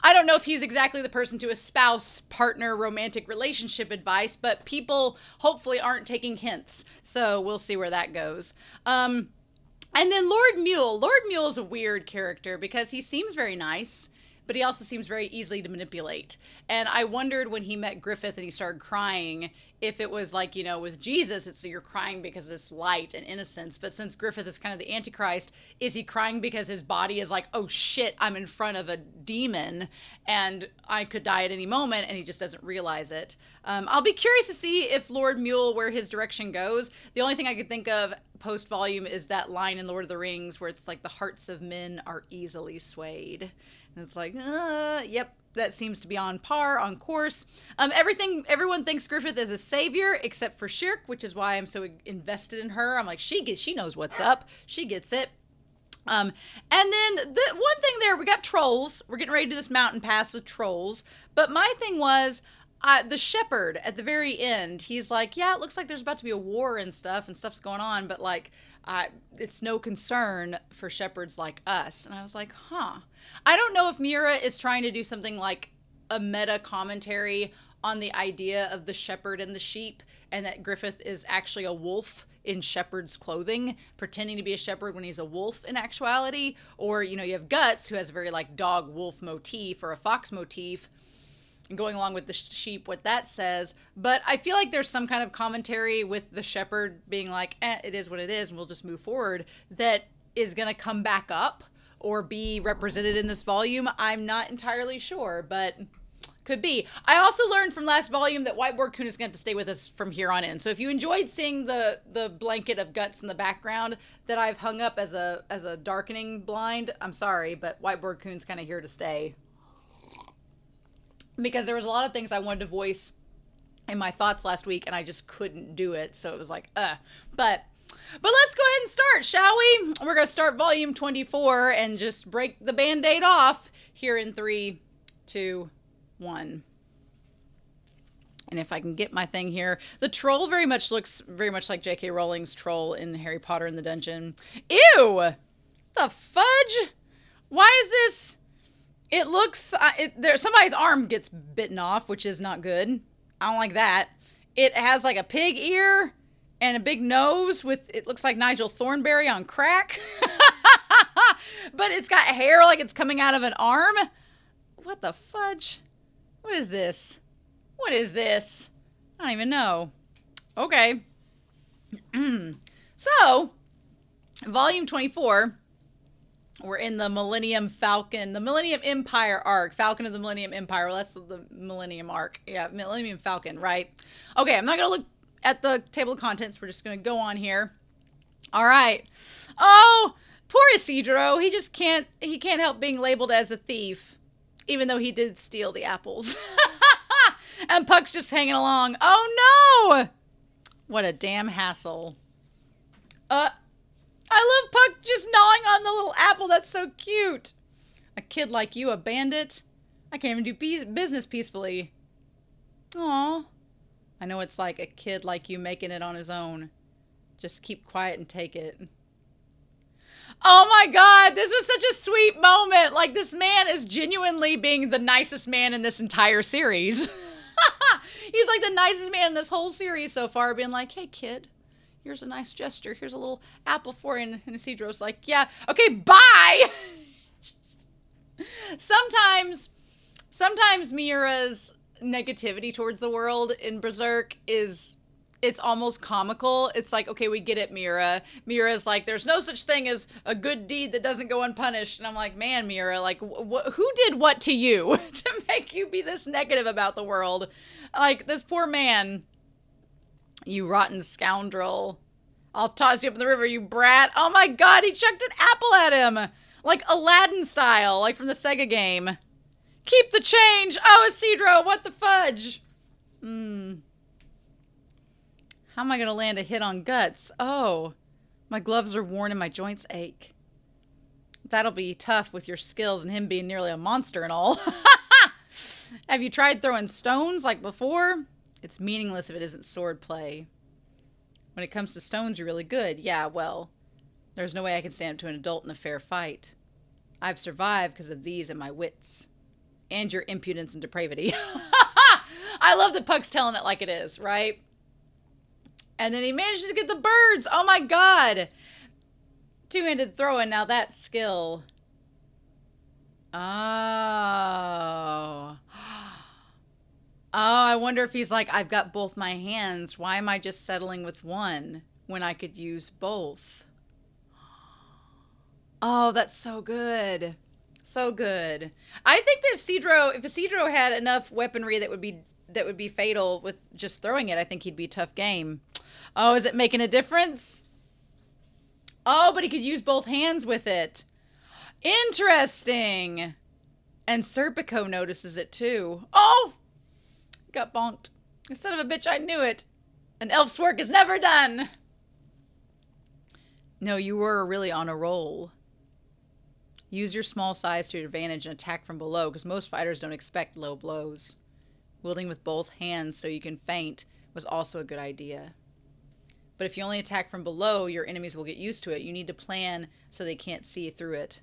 I don't know if he's exactly the person to espouse partner romantic relationship advice, but people hopefully aren't taking hints, so we'll see where that goes. And then Lord Mule. Lord Mule is a weird character because he seems very nice, but he also seems very easily to manipulate. And I wondered when he met Griffith and he started crying, if it was like, you know, with Jesus, it's you're crying because of this light and innocence. But since Griffith is kind of the Antichrist, is he crying because his body is like, oh shit, I'm in front of a demon and I could die at any moment, and he just doesn't realize it. I'll be curious to see if Lord Mule, where his direction goes. The only thing I could think of post-volume is that line in Lord of the Rings where it's like the hearts of men are easily swayed. And it's like, yep, that seems to be on course. Everyone thinks Griffith is a savior, except for Schierke, which is why I'm so invested in her. I'm like, she knows what's up. She gets it. And then the one thing there, we got trolls. We're getting ready to do this mountain pass with trolls. But my thing was, the shepherd at the very end, he's like, yeah, it looks like there's about to be a war and stuff's going on, but like, it's no concern for shepherds like us. And I was like, huh. I don't know if Miura is trying to do something like a meta commentary on the idea of the shepherd and the sheep, and that Griffith is actually a wolf in shepherd's clothing, pretending to be a shepherd when he's a wolf in actuality. Or, you know, you have Guts, who has a very like dog wolf motif or a fox motif, and going along with the sheep, what that says. But I feel like there's some kind of commentary with the shepherd being like, it is what it is, and we'll just move forward, that is going to come back up or be represented in this volume. I'm not entirely sure, but could be. I also learned from last volume that Whiteboard Coon is going to stay with us from here on in. So if you enjoyed seeing the blanket of Guts in the background that I've hung up as a darkening blind, I'm sorry, but Whiteboard Coon's kind of here to stay. Because there was a lot of things I wanted to voice in my thoughts last week, and I just couldn't do it. So it was like, But let's go ahead and start, shall we? We're going to start volume 24 and just break the Band-Aid off here in 3, 2, 1. And if I can get my thing here, the troll looks very much like J.K. Rowling's troll in Harry Potter and the Dungeon. Ew! The fudge? Why is this? It looks, somebody's arm gets bitten off, which is not good. I don't like that. It has like a pig ear and a big nose with, it looks like Nigel Thornberry on crack. But it's got hair like it's coming out of an arm. What the fudge? What is this? What is this? I don't even know. Okay. So, volume 24 We're in the Millennium Falcon, the Millennium Empire arc. Falcon of the Millennium Empire. Well, that's the Millennium arc. Yeah, Millennium Falcon, right? Okay, I'm not going to look at the table of contents. We're just going to go on here. All right. Oh, poor Isidro. He can't help being labeled as a thief, even though he did steal the apples. And Puck's just hanging along. Oh, no! What a damn hassle. I love Puck just gnawing on the little apple. That's so cute. A kid like you, a bandit? I can't even do business peacefully. Aw. I know it's like a kid like you making it on his own. Just keep quiet and take it. Oh my god, this was such a sweet moment. Like, this man is genuinely being the nicest man in this entire series. He's like the nicest man in this whole series so far, being like, hey kid, here's a nice gesture. Here's a little apple for you. And Isidro's like, yeah, okay, bye. Sometimes Miura's negativity towards the world in Berserk it's almost comical. It's like, okay, we get it, Miura. Miura's like, there's no such thing as a good deed that doesn't go unpunished. And I'm like, man, Miura, like, who did what to you to make you be this negative about the world? Like, this poor man. You rotten scoundrel. I'll toss you up in the river, you brat. Oh my god, he chucked an apple at him. Like Aladdin style, like from the Sega game. Keep the change. Oh, Isidro, what the fudge? How am I going to land a hit on Guts? Oh, my gloves are worn and my joints ache. That'll be tough with your skills and him being nearly a monster and all. Have you tried throwing stones like before? It's meaningless if it isn't sword play. When it comes to stones, you're really good. Yeah, well, there's no way I can stand up to an adult in a fair fight. I've survived because of these and my wits. And your impudence and depravity. I love that Puck's telling it like it is, right? And then he managed to get the birds. Oh my god. Two-handed throwing. Now that's skill. Oh. Oh, I wonder if he's like, I've got both my hands. Why am I just settling with one when I could use both? Oh, that's so good. So good. I think that if Isidro had enough weaponry that would be fatal with just throwing it, I think he'd be a tough game. Oh, is it making a difference? Oh, but he could use both hands with it. Interesting. And Serpico notices it too. Oh! Got bonked. Son of a bitch, I knew it. An elf's work is never done. No, you were really on a roll. Use your small size to your advantage and attack from below, because most fighters don't expect low blows. Wielding with both hands so you can feint was also a good idea. But if you only attack from below, your enemies will get used to it. You need to plan so they can't see through it.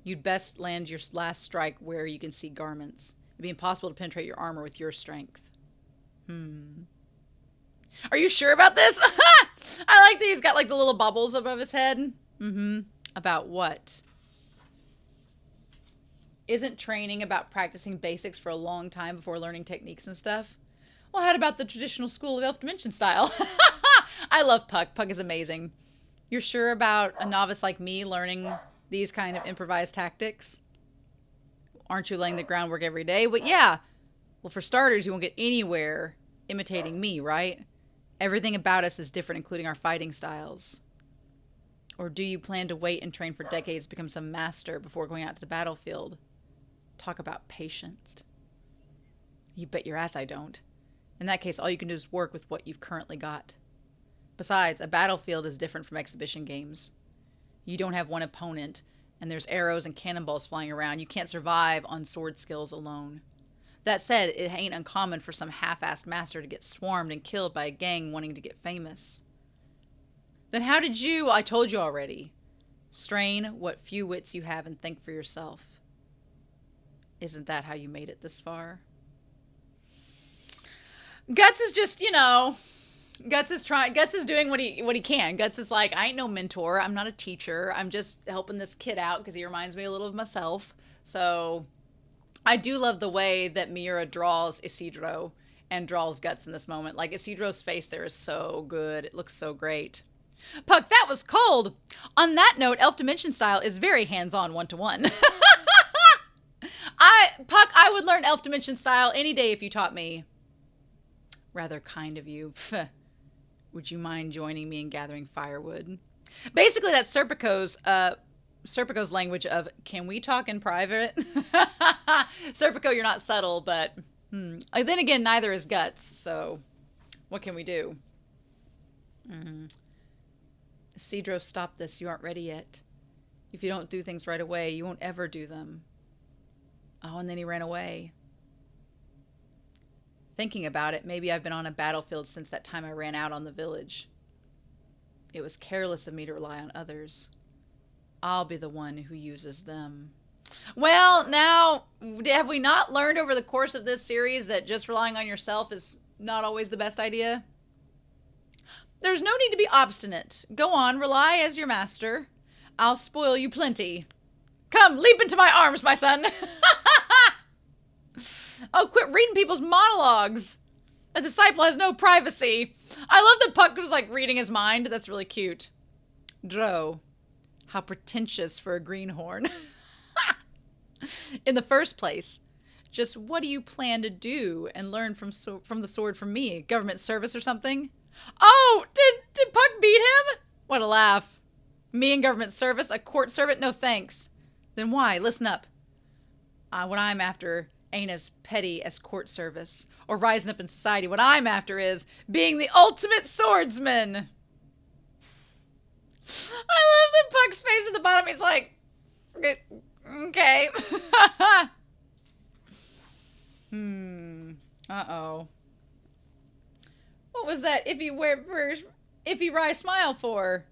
You'd best land your last strike where you can see garments. It'd be impossible to penetrate your armor with your strength. Are you sure about this? I like that he's got like the little bubbles above his head. About what? Isn't training about practicing basics for a long time before learning techniques and stuff? Well, how about the traditional School of Elf Dimension style? I love Puck. Puck is amazing. You're sure about a novice like me learning these kind of improvised tactics? Aren't you laying the groundwork every day? But yeah. Well, for starters, you won't get anywhere imitating me, right? Everything about us is different, including our fighting styles. Or do you plan to wait and train for decades to become some master before going out to the battlefield? Talk about patience. You bet your ass I don't. In that case, all you can do is work with what you've currently got. Besides, a battlefield is different from exhibition games. You don't have one opponent, and there's arrows and cannonballs flying around. You can't survive on sword skills alone. That said, it ain't uncommon for some half-assed master to get swarmed and killed by a gang wanting to get famous. Then how did you? I told you already. Strain what few wits you have and think for yourself. Isn't that how you made it this far? Guts is just, Guts is doing what he can. Guts is like, I ain't no mentor. I'm not a teacher. I'm just helping this kid out because he reminds me a little of myself. So I do love the way that Miura draws Isidro and draws Guts in this moment. Like, Isidro's face there is so good. It looks so great. Puck, that was cold. On that note, Elf Dimension style is very hands-on one-to-one. Puck, I would learn Elf Dimension style any day if you taught me. Rather kind of you. Would you mind joining me in gathering firewood? Basically, that's Serpico's language of, can we talk in private? Serpico, you're not subtle, but then again, neither is Guts, so what can we do? Cedro, stop this. You aren't ready yet. If you don't do things right away, you won't ever do them. Oh, and then he ran away. Thinking about it, maybe I've been on a battlefield since that time I ran out on the village. It was careless of me to rely on others. I'll be the one who uses them. Well, now, have we not learned over the course of this series that just relying on yourself is not always the best idea? There's no need to be obstinate. Go on, rely as your master. I'll spoil you plenty. Come, leap into my arms, my son. Oh, quit reading people's monologues. A disciple has no privacy. I love that Puck was like reading his mind. That's really cute. Dro. How pretentious for a greenhorn. In the first place, just what do you plan to do and learn from the sword from me? Government service or something? Oh, did Puck beat him? What a laugh. Me in government service? A court servant? No thanks. Then why? Listen up. What I'm after ain't as petty as court service or rising up in society. What I'm after is being the ultimate swordsman. I love the Puck's face at the bottom. He's like, okay. Uh-oh. What was that? If you wry smile for?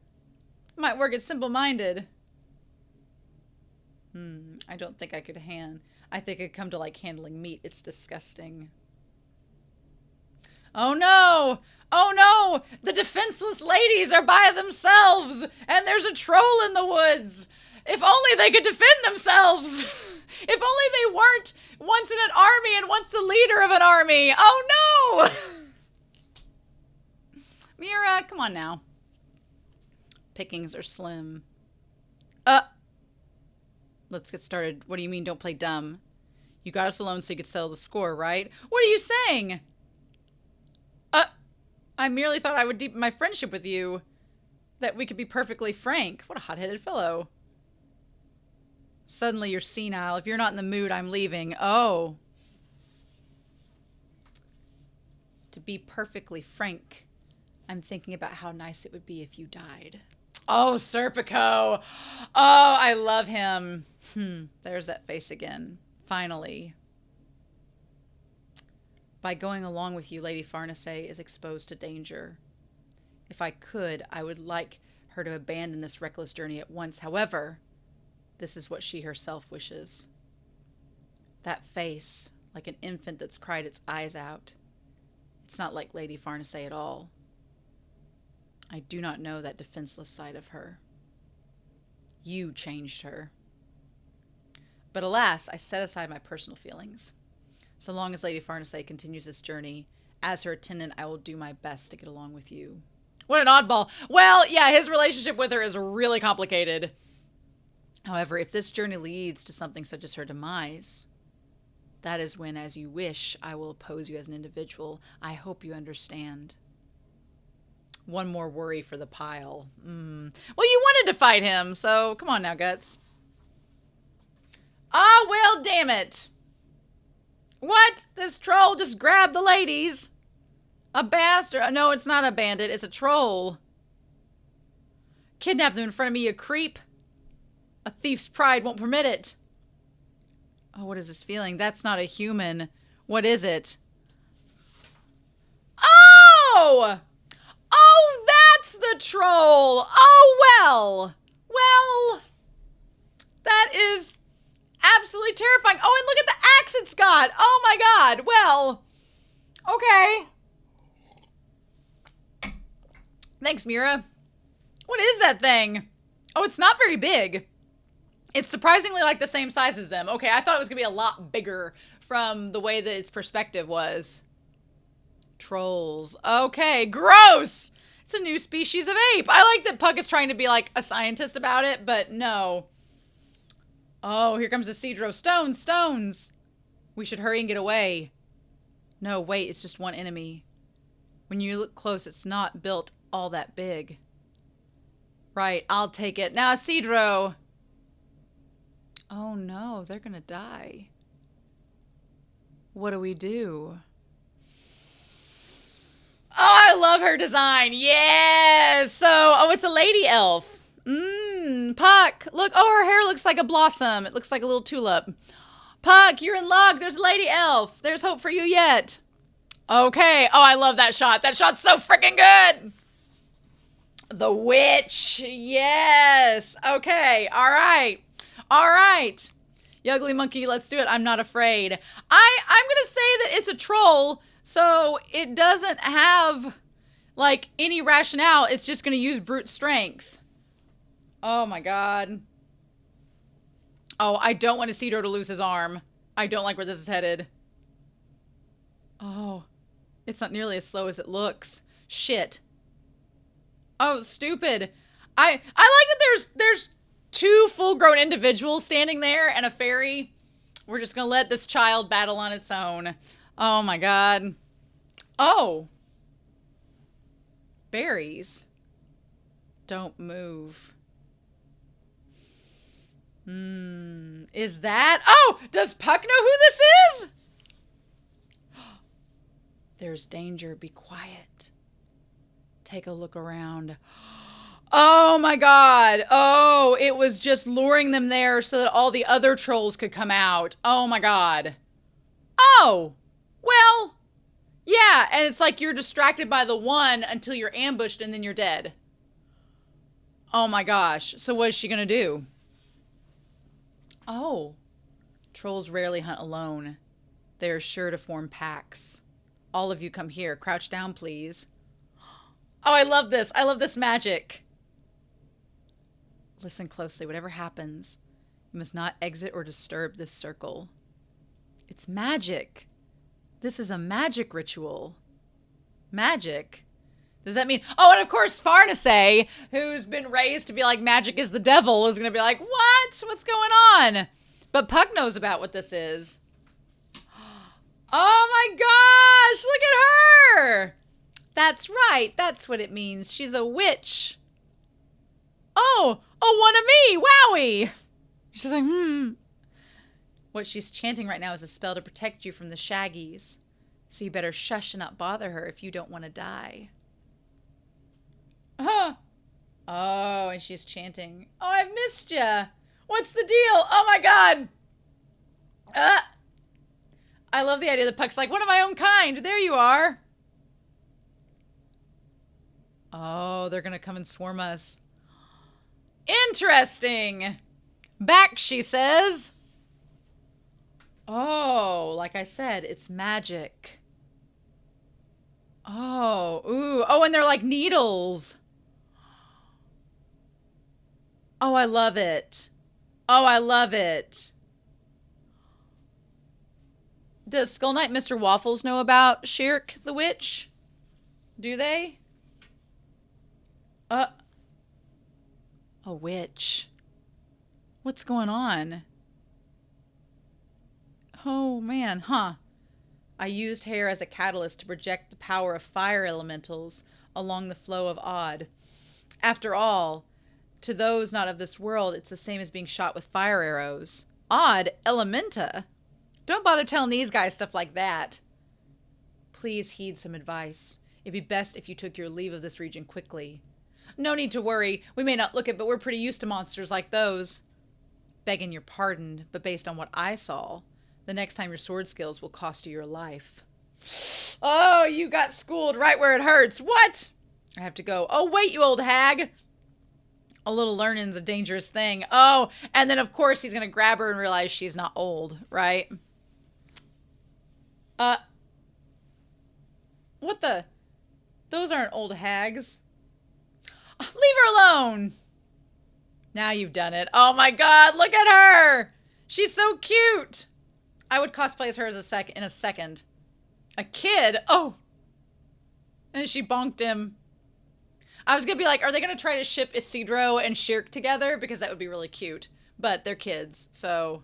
Might work at simple-minded. I don't think I could I think I'd come to like handling meat. It's disgusting. Oh no! Oh no! The defenseless ladies are by themselves! And there's a troll in the woods! If only they could defend themselves! If only they weren't once in an army and once the leader of an army! Oh no! Miura, come on now. Pickings are slim. Let's get started. What do you mean don't play dumb? You got us alone so you could settle the score, right? What are you saying? I merely thought I would deepen my friendship with you. That we could be perfectly frank. What a hot-headed fellow. Suddenly you're senile. If you're not in the mood, I'm leaving. Oh. To be perfectly frank, I'm thinking about how nice it would be if you died. Oh, Serpico. Oh, I love him. There's that face again. Finally. By going along with you, Lady Farnace is exposed to danger. If I could, I would like her to abandon this reckless journey at once. However, this is what she herself wishes. That face, like an infant that's cried its eyes out. It's not like Lady Farnace at all. I do not know that defenseless side of her. You changed her. But alas, I set aside my personal feelings. So long as Lady Farnace continues this journey, as her attendant, I will do my best to get along with you. What an oddball. Well, yeah, his relationship with her is really complicated. However, if this journey leads to something such as her demise, that is when, as you wish, I will oppose you as an individual. I hope you understand. One more worry for the pile. Well, you wanted to fight him, so come on now, Guts. Ah, well, damn it. What? This troll just grabbed the ladies. A bastard. No, it's not a bandit. It's a troll. Kidnap them in front of me, you creep. A thief's pride won't permit it. Oh, what is this feeling? That's not a human. What is it? Oh! Oh, that's the troll. Oh, well. Well, that is absolutely terrifying. Oh, and look at the axe it's got. Oh, my God. Well, okay. Thanks, Miura. What is that thing? Oh, it's not very big. It's surprisingly like the same size as them. Okay, I thought it was going to be a lot bigger from the way that its perspective was. Trolls. Okay, gross! It's a new species of ape. I like that Puck is trying to be like a scientist about it, but no. Oh, here comes Isidro. Stones, stones. We should hurry and get away. No, wait, it's just one enemy. When you look close, it's not built all that big. Right, I'll take it. Now, Isidro. Oh no, they're gonna die. What do we do? Oh, I love her design. Yes. So, oh, it's a lady elf. Puck. Look. Oh, her hair looks like a blossom. It looks like a little tulip. Puck, you're in luck. There's a lady elf. There's hope for you yet. Okay. Oh, I love that shot. That shot's so freaking good. The witch. Yes. Okay. All right. All right. You ugly monkey, let's do it. I'm not afraid. I'm going to say that it's a troll, so it doesn't have, like, any rationale. It's just going to use brute strength. Oh, my God. Oh, I don't want Isidro to lose his arm. I don't like where this is headed. Oh, it's not nearly as slow as it looks. Shit. Oh, stupid. I like that there's two full-grown individuals standing there and a fairy. We're just gonna let this child battle on its own. Oh my God. Oh. Berries. Don't move. Is that? Oh, does Puck know who this is? There's danger. Be quiet. Take a look around. Oh my God. Oh, it was just luring them there so that all the other trolls could come out. Oh my God. Oh, well, yeah. And it's like you're distracted by the one until you're ambushed and then you're dead. Oh my gosh. So what is she going to do? Oh, trolls rarely hunt alone. They are sure to form packs. All of you come here. Crouch down, please. Oh, I love this. I love this magic. Listen closely. Whatever happens, you must not exit or disturb this circle. It's magic. This is a magic ritual. Magic? Does that mean... Oh, and of course, Farnese, who's been raised to be like magic is the devil, is going to be like, what? What's going on? But Puck knows about what this is. Oh my gosh, look at her. That's right. That's what it means. She's a witch. Oh, one of me. Wowie. She's like, What she's chanting right now is a spell to protect you from the Shaggies. So you better shush and not bother her if you don't want to die. Huh. Oh, and she's chanting. Oh, I've missed ya. What's the deal? Oh my God. I love the idea that Puck's like, one of my own kind. There you are. Oh, they're going to come and swarm us. Interesting. Back, she says. Oh, like I said, it's magic. Oh, ooh. Oh, and they're like needles. Oh, I love it. Oh, I love it. Does Skull Knight Mr. Waffles know about Schierke the witch? Do they? A witch. What's going on? Oh, man, huh? I used hair as a catalyst to project the power of fire elementals along the flow of Odd. After all, to those not of this world, it's the same as being shot with fire arrows. Odd elementa? Don't bother telling these guys stuff like that. Please heed some advice. It'd be best if you took your leave of this region quickly. No need to worry. We may not look it, but we're pretty used to monsters like those. Begging your pardon, but based on what I saw, the next time your sword skills will cost you your life. Oh, you got schooled right where it hurts. What? I have to go. Oh, wait, you old hag. A little learning's a dangerous thing. Oh, and then of course he's going to grab her and realize she's not old, right? What the? Those aren't old hags. Leave her alone. Now you've done it. Oh my God, look at her. She's so cute. I would cosplay as her as in a second. A kid? Oh. And she bonked him. I was gonna be like, are they gonna try to ship Isidro and Schierke together? Because that would be really cute. But they're kids, so...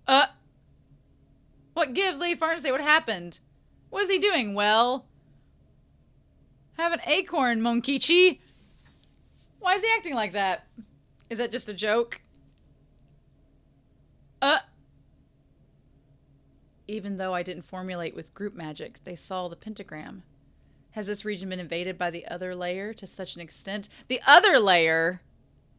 What gives, Lady Farnsey? What happened? What is he doing? Well... Have an acorn, Monkichi. Why is he acting like that? Is that just a joke? Even though I didn't formulate with group magic, they saw the pentagram. Has this region been invaded by the other layer to such an extent? The other layer?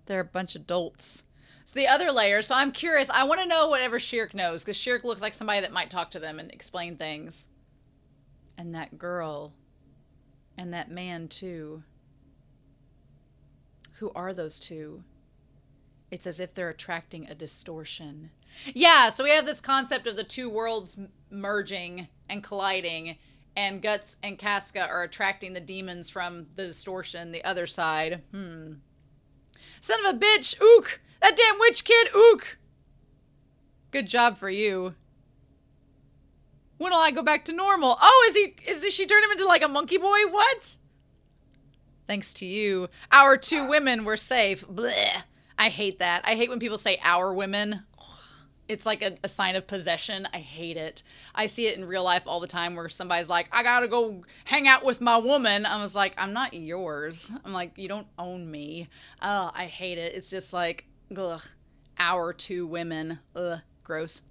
They're a bunch of dolts. So the other layer, so I'm curious. I want to know whatever Schierke knows, because Schierke looks like somebody that might talk to them and explain things. And that girl. And that man, too. Who are those two? It's as if they're attracting a distortion. Yeah, so we have this concept of the two worlds merging and colliding, and Guts and Casca are attracting the demons from the distortion, the other side. Son of a bitch! Ook! That damn witch kid! Ook! Good job for you. When'll I go back to normal? Oh, she turned him into like a monkey boy? What? Thanks to you, our two women were safe. Blech. I hate that. I hate when people say our women. It's like a sign of possession. I hate it. I see it in real life all the time where somebody's like, I gotta go hang out with my woman. I was like, I'm not yours. I'm like, you don't own me. Oh, I hate it. It's just like, ugh, our two women. Ugh, gross.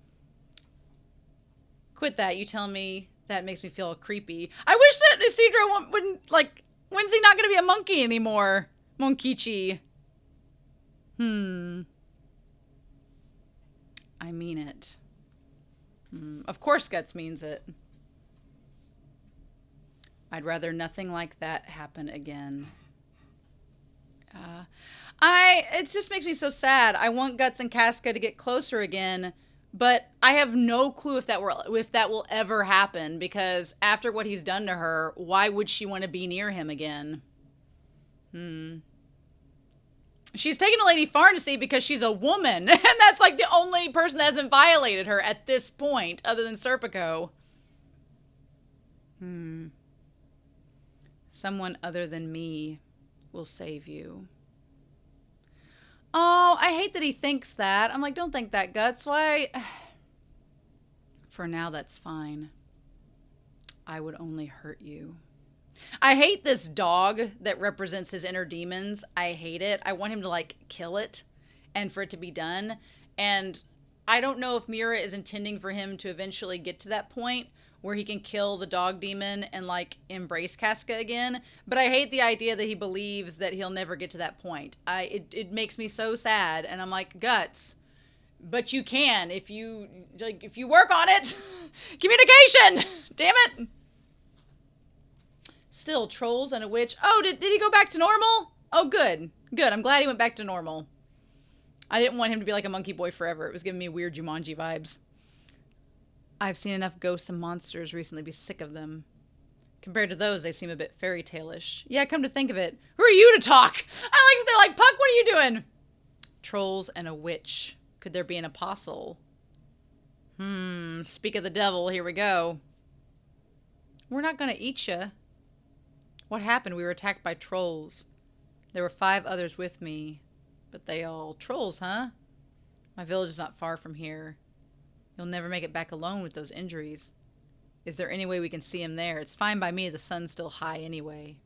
Quit that. You tell me that makes me feel creepy. I wish that Isidro wouldn't, like, when's he not gonna be a monkey anymore? Monkichi. I mean it. Of course Guts means it. I'd rather nothing like that happen again. It just makes me so sad. I want Guts and Casca to get closer again, but I have no clue if that will ever happen, because after what he's done to her, why would she want to be near him again? She's taken to Lady Farnesy because she's a woman, and that's like the only person that hasn't violated her at this point, other than Serpico. Someone other than me will save you. Oh, I hate that he thinks that. I'm like, don't think that, Guts. Why? For now, that's fine. I would only hurt you. I hate this dog that represents his inner demons. I hate it. I want him to, like, kill it and for it to be done. And I don't know if Miura is intending for him to eventually get to that point where he can kill the dog demon and, like, embrace Casca again. But I hate the idea that he believes that he'll never get to that point. It makes me so sad. And I'm like, Guts, but you can if you work on it. Communication! Damn it! Still, trolls and a witch. Oh, did he go back to normal? Oh, good. Good. I'm glad he went back to normal. I didn't want him to be like a monkey boy forever. It was giving me weird Jumanji vibes. I've seen enough ghosts and monsters recently to be sick of them. Compared to those, they seem a bit fairy tale-ish. Yeah, come to think of it. Who are you to talk? I like that they're like, Puck, what are you doing? Trolls and a witch. Could there be an apostle? Speak of the devil. Here we go. We're not gonna eat ya. What happened? We were attacked by trolls. There were 5 others with me. But they all... Trolls, huh? My village is not far from here. You'll never make it back alone with those injuries. Is there any way we can see him there? It's fine by me. The sun's still high anyway.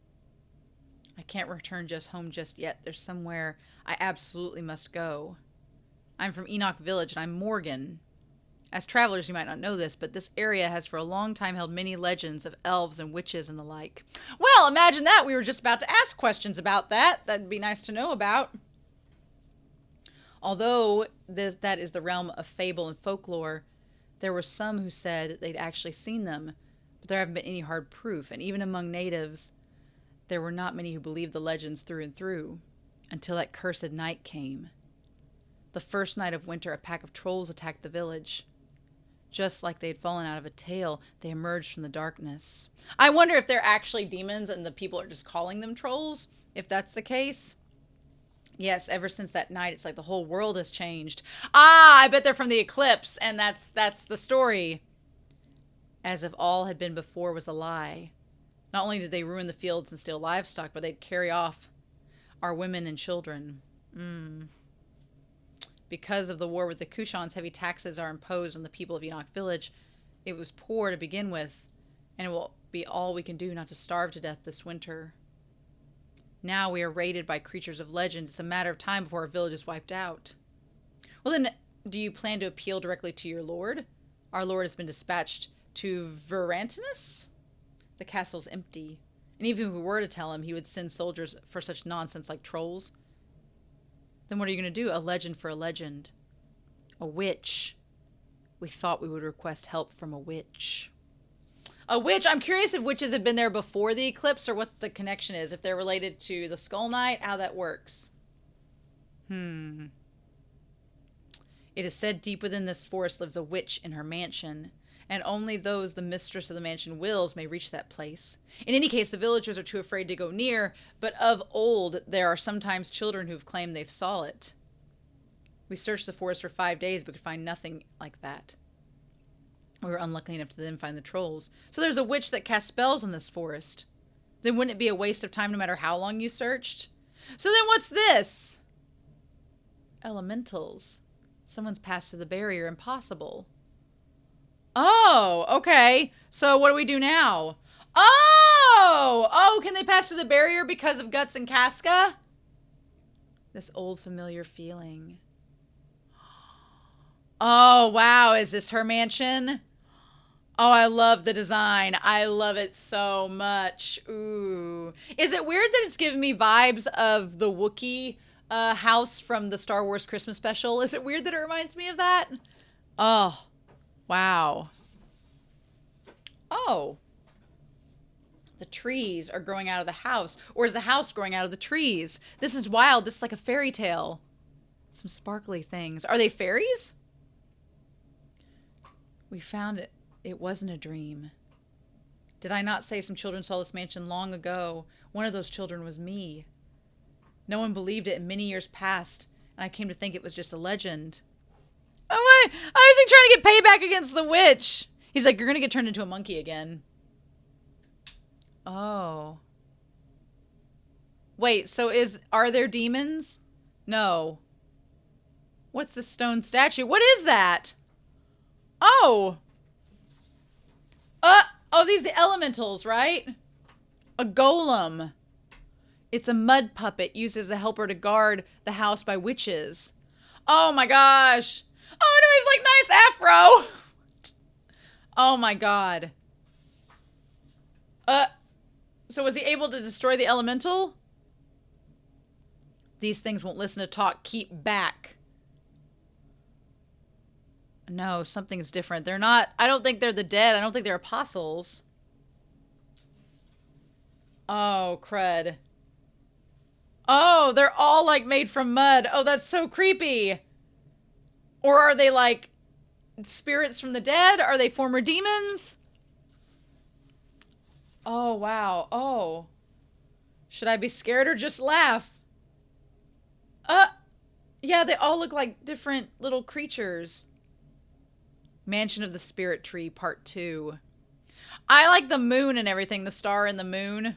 I can't return home just yet. There's somewhere I absolutely must go. I'm from Enoch Village, and I'm Morgan. As travelers, you might not know this, but this area has for a long time held many legends of elves and witches and the like. Well, imagine that. We were just about to ask questions about that. That'd be nice to know about. Although that is the realm of fable and folklore, there were some who said that they'd actually seen them, but there haven't been any hard proof, and even among natives, there were not many who believed the legends through and through, until that cursed night came. The first night of winter, a pack of trolls attacked the village. Just like they had fallen out of a tale, they emerged from the darkness. I wonder if they're actually demons and the people are just calling them trolls, if that's the case. Yes, ever since that night, it's like the whole world has changed. Ah, I bet they're from the eclipse, and that's the story. As if all had been before was a lie. Not only did they ruin the fields and steal livestock, but they'd carry off our women and children. Because of the war with the Kushans, heavy taxes are imposed on the people of Enoch Village. It was poor to begin with, and it will be all we can do not to starve to death this winter. Now we are raided by creatures of legend. It's a matter of time before our village is wiped out. Well then, do you plan to appeal directly to your lord? Our lord has been dispatched to Verantinus? The castle's empty. And even if we were to tell him, he would send soldiers for such nonsense like trolls. Then what are you going to do? A legend for a legend. A witch. We thought we would request help from a witch. A witch? I'm curious if witches have been there before the eclipse or what the connection is. If they're related to the Skull Knight, how that works. It is said deep within this forest lives a witch in her mansion, and only those the mistress of the mansion wills may reach that place. In any case, the villagers are too afraid to go near, but of old there are sometimes children who've claimed they've saw it. We searched the forest for 5 days, but could find nothing like that. We were unlucky enough to then find the trolls. So there's a witch that casts spells in this forest. Then wouldn't it be a waste of time no matter how long you searched? So then what's this? Elementals. Someone's passed through the barrier. Impossible. Oh, okay. So what do we do now? Oh, can they pass through the barrier because of Guts and Casca? This old familiar feeling. Oh, wow. Is this her mansion? Oh, I love the design. I love it so much. Ooh. Is it weird that it's giving me vibes of the Wookiee house from the Star Wars Christmas special? Is it weird that it reminds me of that? Oh, wow. Oh. The trees are growing out of the house. Or is the house growing out of the trees? This is wild. This is like a fairy tale. Some sparkly things. Are they fairies? We found it. It wasn't a dream. Did I not say some children saw this mansion long ago? One of those children was me. No one believed it in many years past, and I came to think it was just a legend. Oh, wait. I was trying to get payback against the witch. He's like, you're going to get turned into a monkey again. Oh. Wait, so are there demons? No. What's the stone statue? What is that? Oh. Oh, these are the elementals, right? A golem. It's a mud puppet used as a helper to guard the house by witches. Oh my gosh. Oh, no, he's like nice afro. Oh my god. So was he able to destroy the elemental? These things won't listen to talk. Keep back. No, something's different. They're not... I don't think they're the dead. I don't think they're apostles. Oh, crud. Oh, they're all, like, made from mud. Oh, that's so creepy. Or are they, like, spirits from the dead? Are they former demons? Oh, wow. Oh. Should I be scared or just laugh? Yeah, they all look like different little creatures. Mansion of the Spirit Tree, Part 2. I like the moon and everything, the star and the moon.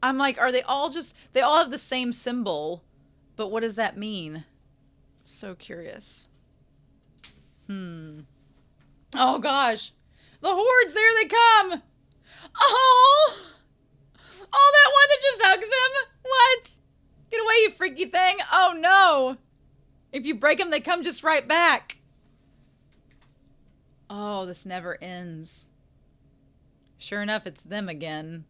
I'm like, are they all just... They all have the same symbol, but what does that mean? So curious. Oh, gosh. The hordes, there they come! Oh! Oh, that one that just hugs him? What? Get away, you freaky thing. Oh, no. If you break them, they come just right back. Oh, this never ends. Sure enough, it's them again.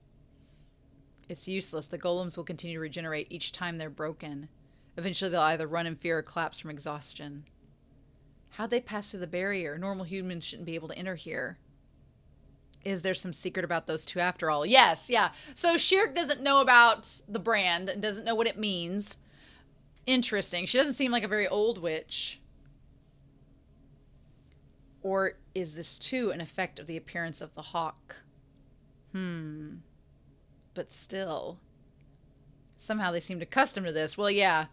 It's useless. The golems will continue to regenerate each time they're broken. Eventually, they'll either run in fear or collapse from exhaustion. How'd they pass through the barrier? Normal humans shouldn't be able to enter here. Is there some secret about those two after all? Yes, yeah. So Schierke doesn't know about the brand and doesn't know what it means. Interesting. She doesn't seem like a very old witch. Or is this too an effect of the appearance of the hawk? But still. Somehow they seemed accustomed to this. Well, yeah.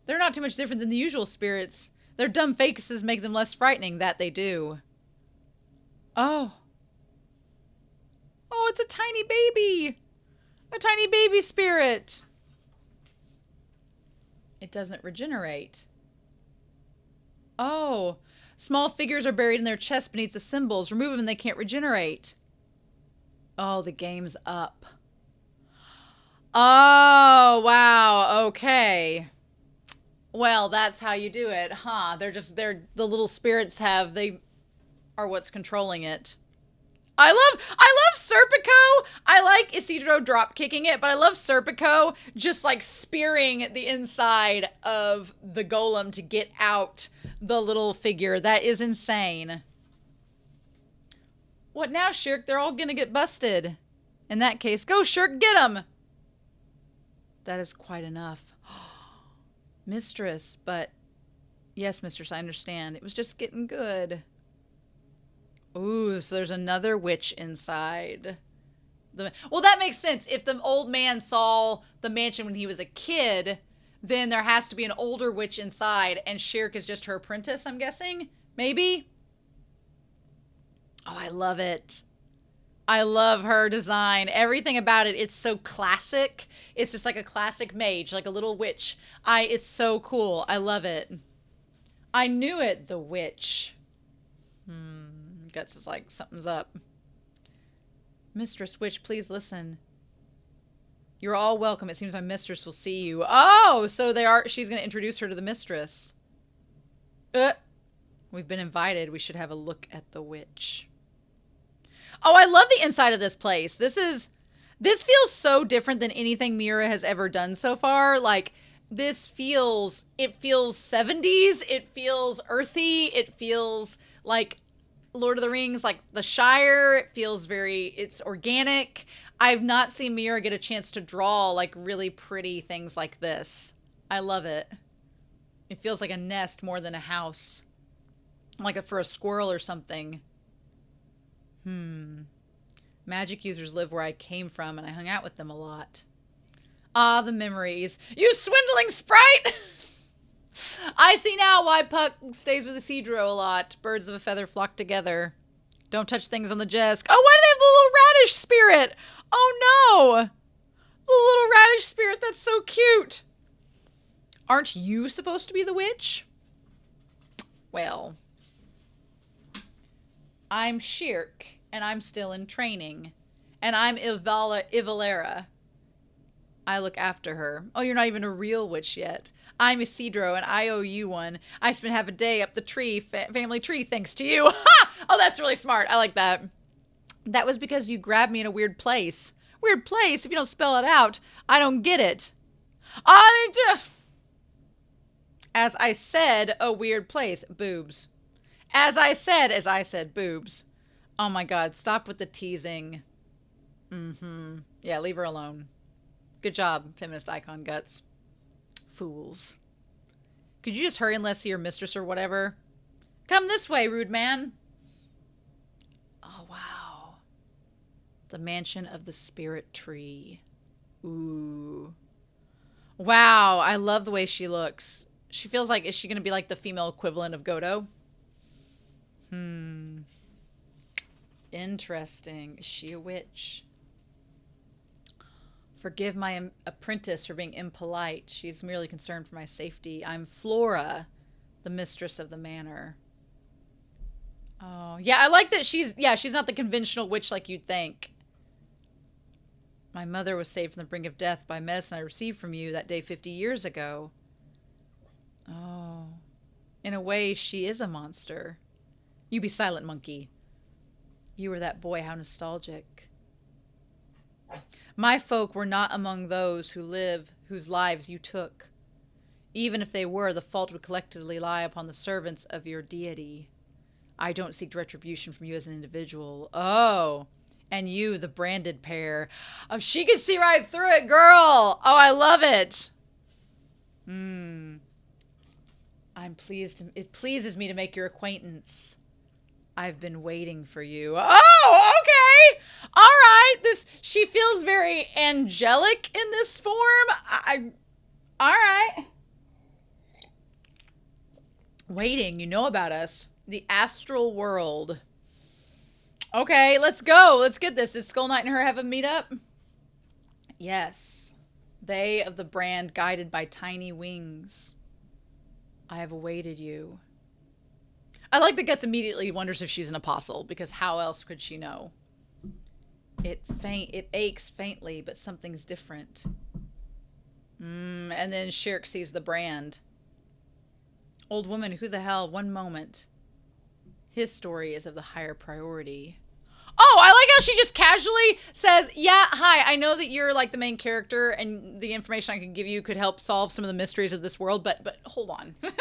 They're not too much different than the usual spirits. Their dumb faces make them less frightening. That they do. Oh. Oh, it's a tiny baby. A tiny baby spirit. It doesn't regenerate. Oh, small figures are buried in their chest beneath the symbols. Remove them and they can't regenerate. Oh, the game's up. Oh, wow. Okay. Well, that's how you do it, huh? They're the little spirits they are what's controlling it. I love Serpico. I like Isidro drop kicking it, but I love Serpico just like spearing the inside of the golem to get out the little figure. That is insane. What now, Schierke? They're all gonna get busted. In that case, go Schierke, get them. That is quite enough. Mistress, but yes, mistress, I understand. It was just getting good. Ooh, so there's another witch inside. Well, that makes sense. If the old man saw the mansion when he was a kid, then there has to be an older witch inside, and Schierke is just her apprentice, I'm guessing? Maybe? Oh, I love it. I love her design. Everything about it, it's so classic. It's just like a classic mage, like a little witch. It's so cool. I love it. I knew it, the witch. Guts is like, something's up. Mistress Witch, please listen. You're all welcome. It seems my mistress will see you. Oh, so she's going to introduce her to the mistress. We've been invited. We should have a look at the witch. Oh, I love the inside of this place. This feels so different than anything Miura has ever done so far. Like, it feels 70s. It feels earthy. It feels like Lord of the Rings, like the Shire. It feels it's organic. I've not seen Miura get a chance to draw like really pretty things like this. I love it. It feels like a nest more than a house. Like for a squirrel or something. Magic users live where I came from, and I hung out with them a lot. Ah, the memories. You swindling sprite! I see now why Puck stays with Isidro a lot. Birds of a feather flock together. Don't touch things on the desk. Oh, why do they have the little radish spirit? Oh, no! The little radish spirit, that's so cute. Aren't you supposed to be the witch? Well, I'm Schierke, and I'm still in training. And I'm Ivalera. I look after her. Oh, you're not even a real witch yet. I'm Isidro, and I owe you one. I spent half a day up the tree, family tree, thanks to you. Ha! Oh, that's really smart. I like that. That was because you grabbed me in a weird place. Weird place? If you don't spell it out, I don't get it. As I said, a weird place. Boobs. As I said, boobs. Oh my God, stop with the teasing. Yeah, leave her alone. Good job, feminist icon Guts. Fools. Could you just hurry and let's see your mistress or whatever? Come this way, rude man. Oh, wow. The mansion of the spirit tree. Ooh. Wow, I love the way she looks. She feels like, is she going to be like the female equivalent of Godo? Interesting. Is she a witch? Forgive my apprentice for being impolite. She's merely concerned for my safety. I'm Flora, the mistress of the manor. Oh, yeah, I like that she's not the conventional witch like you'd think. My mother was saved from the brink of death by medicine I received from you that day 50 years ago. Oh. In a way, she is a monster. You be silent, monkey. You were that boy, how nostalgic. My folk were not among those whose lives you took. Even if they were, the fault would collectively lie upon the servants of your deity. I don't seek retribution from you as an individual. Oh, and you, the branded pair. Oh, she can see right through it, girl. Oh, I love it. I'm pleased. It pleases me to make your acquaintance. I've been waiting for you. Oh, okay. All right. She feels very angelic in this form. All right. Waiting, you know about us. The astral world. Okay, let's go. Let's get this. Did Skull Knight and her have a meetup? Yes. They of the brand guided by tiny wings. I have awaited you. I like that Guts immediately wonders if she's an apostle, because how else could she know? It aches faintly, but something's different. And then Schierke sees the brand. Old woman, who the hell? One moment. His story is of the higher priority. Oh, I like how she just casually says, yeah, hi, I know that you're like the main character and the information I can give you could help solve some of the mysteries of this world, but hold on. Let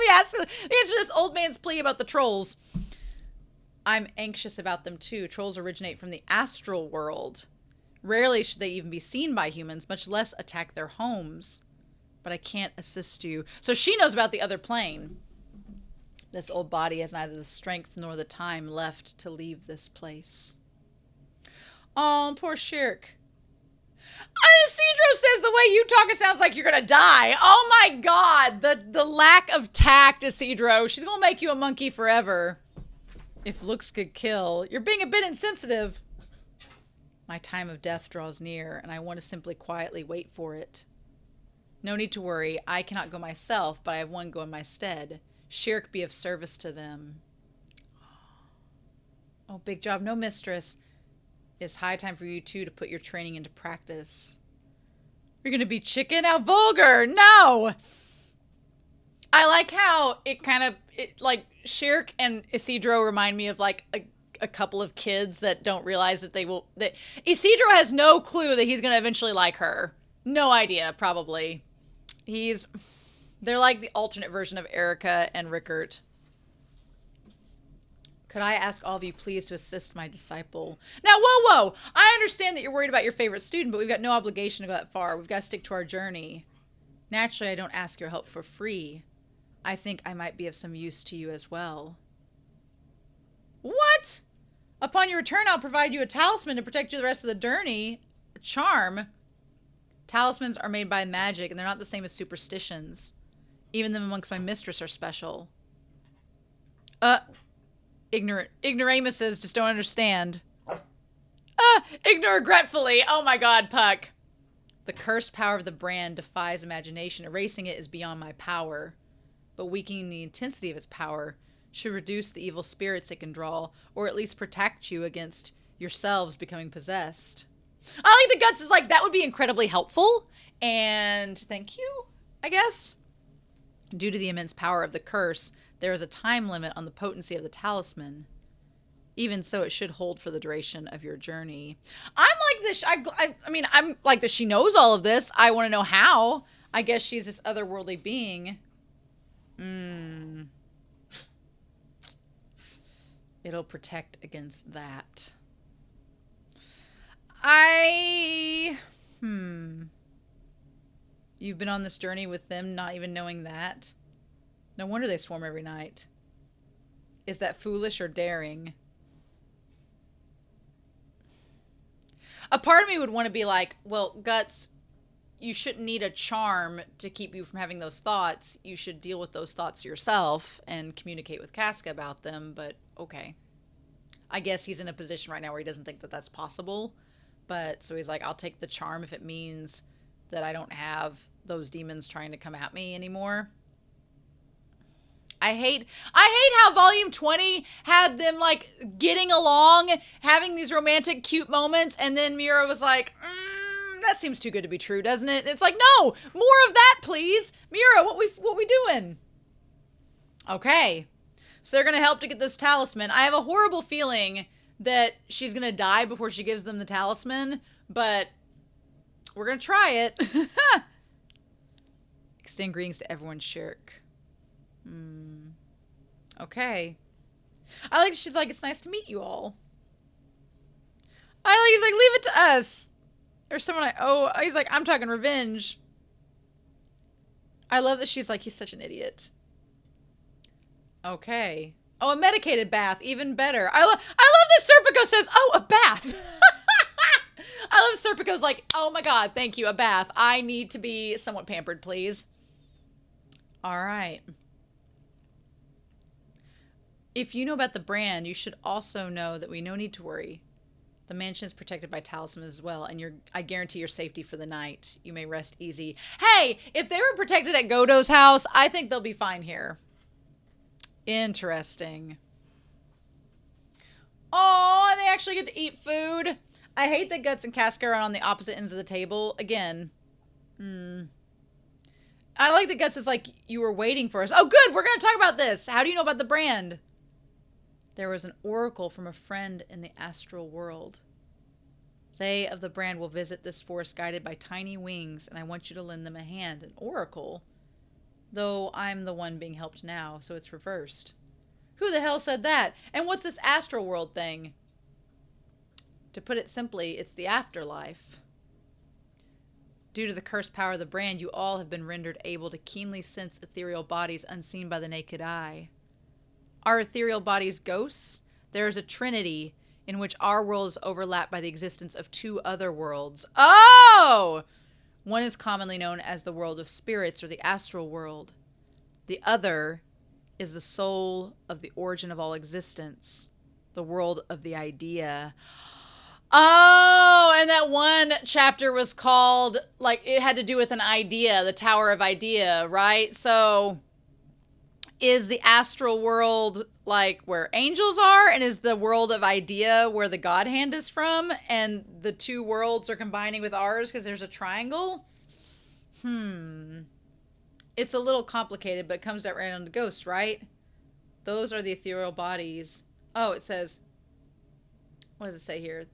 me answer this old man's plea about the trolls. I'm anxious about them too. Trolls originate from the astral world. Rarely should they even be seen by humans, much less attack their homes. But I can't assist you. So she knows about the other plane. This old body has neither the strength nor the time left to leave this place. Oh, poor Schierke. Isidro says the way you talk, it sounds like you're gonna die. Oh my god, the lack of tact, Isidro. She's gonna make you a monkey forever. If looks could kill, you're being a bit insensitive. My time of death draws near, and I want to simply quietly wait for it. No need to worry. I cannot go myself, but I have one go in my stead. Schierke be of service to them. Oh, big job. No, mistress. It's high time for you two to put your training into practice. You're going to be chicken? How vulgar. No! I like how it kind of, like, Schierke and Isidro remind me of, like, a couple of kids that don't realize that that Isidro has no clue that he's going to eventually like her. No idea, probably. They're like the alternate version of Erica and Rickert. Could I ask all of you please to assist my disciple? Now, whoa. I understand that you're worried about your favorite student, but we've got no obligation to go that far. We've got to stick to our journey. Naturally, I don't ask your help for free. I think I might be of some use to you as well. What? Upon your return, I'll provide you a talisman to protect you the rest of the journey. A charm. Talismans are made by magic, and they're not the same as superstitions. Even them amongst my mistress are special. Ignoramuses just don't understand. Ignoregretfully. Oh my god, Puck. The cursed power of the brand defies imagination. Erasing it is beyond my power. But weakening the intensity of its power should reduce the evil spirits it can draw, or at least protect you against yourselves becoming possessed. I like the Guts is like, that would be incredibly helpful. And thank you, I guess. Due to the immense power of the curse, there is a time limit on the potency of the talisman. Even so, it should hold for the duration of your journey. I'm like this. I mean, I'm like this. She knows all of this. I want to know how. I guess she's this otherworldly being. It'll protect against that. You've been on this journey with them, not even knowing that. No wonder they swarm every night. Is that foolish or daring? A part of me would want to be like, well, Guts, you shouldn't need a charm to keep you from having those thoughts. You should deal with those thoughts yourself and communicate with Casca about them, but okay. I guess he's in a position right now where he doesn't think that that's possible. But so he's like, I'll take the charm if it means that I don't have those demons trying to come at me anymore. I hate how Volume 20 had them like getting along, having these romantic, cute moments, and then Miura was like, that seems too good to be true, doesn't it? It's like, no, more of that, please. Miura, what we doing? Okay. So they're going to help to get this talisman. I have a horrible feeling that she's going to die before she gives them the talisman, but we're going to try it. Extend greetings to everyone, Schierke. Okay. I like, she's like, it's nice to meet you all. He's like, leave it to us. There's someone he's like, I'm talking revenge. I love that she's like, he's such an idiot. Okay. Oh, a medicated bath, even better. I love that Serpico says, oh, a bath. I love Serpico's like, oh my god, thank you, a bath. I need to be somewhat pampered, please. All right. If you know about the brand, you should also know that we no need to worry. The mansion is protected by talismans as well, and I guarantee your safety for the night. You may rest easy. Hey, if they were protected at Godot's house, I think they'll be fine here. Interesting. Oh, they actually get to eat food. I hate that Guts and Casca are on the opposite ends of the table. Again. I like that Guts is like, you were waiting for us. Oh, good. We're going to talk about this. How do you know about the brand? There was an oracle from a friend in the astral world. They of the brand will visit this forest guided by tiny wings, and I want you to lend them a hand. An oracle? Though I'm the one being helped now, so it's reversed. Who the hell said that? And what's this astral world thing? To put it simply, it's the afterlife. Due to the cursed power of the brand, you all have been rendered able to keenly sense ethereal bodies unseen by the naked eye. Are ethereal bodies ghosts? There is a trinity in which our world is overlapped by the existence of two other worlds. Oh! One is commonly known as the world of spirits or the astral world. The other is the soul of the origin of all existence, the world of the idea. Oh, and that one chapter was called, like, it had to do with an idea, the Tower of Idea, right? So is the astral world like where angels are, and is the world of idea where the God hand is from, and the two worlds are combining with ours because there's a triangle? It's a little complicated, but it comes down right on the ghosts, right? Those are the ethereal bodies. Oh, it says, what does it say here?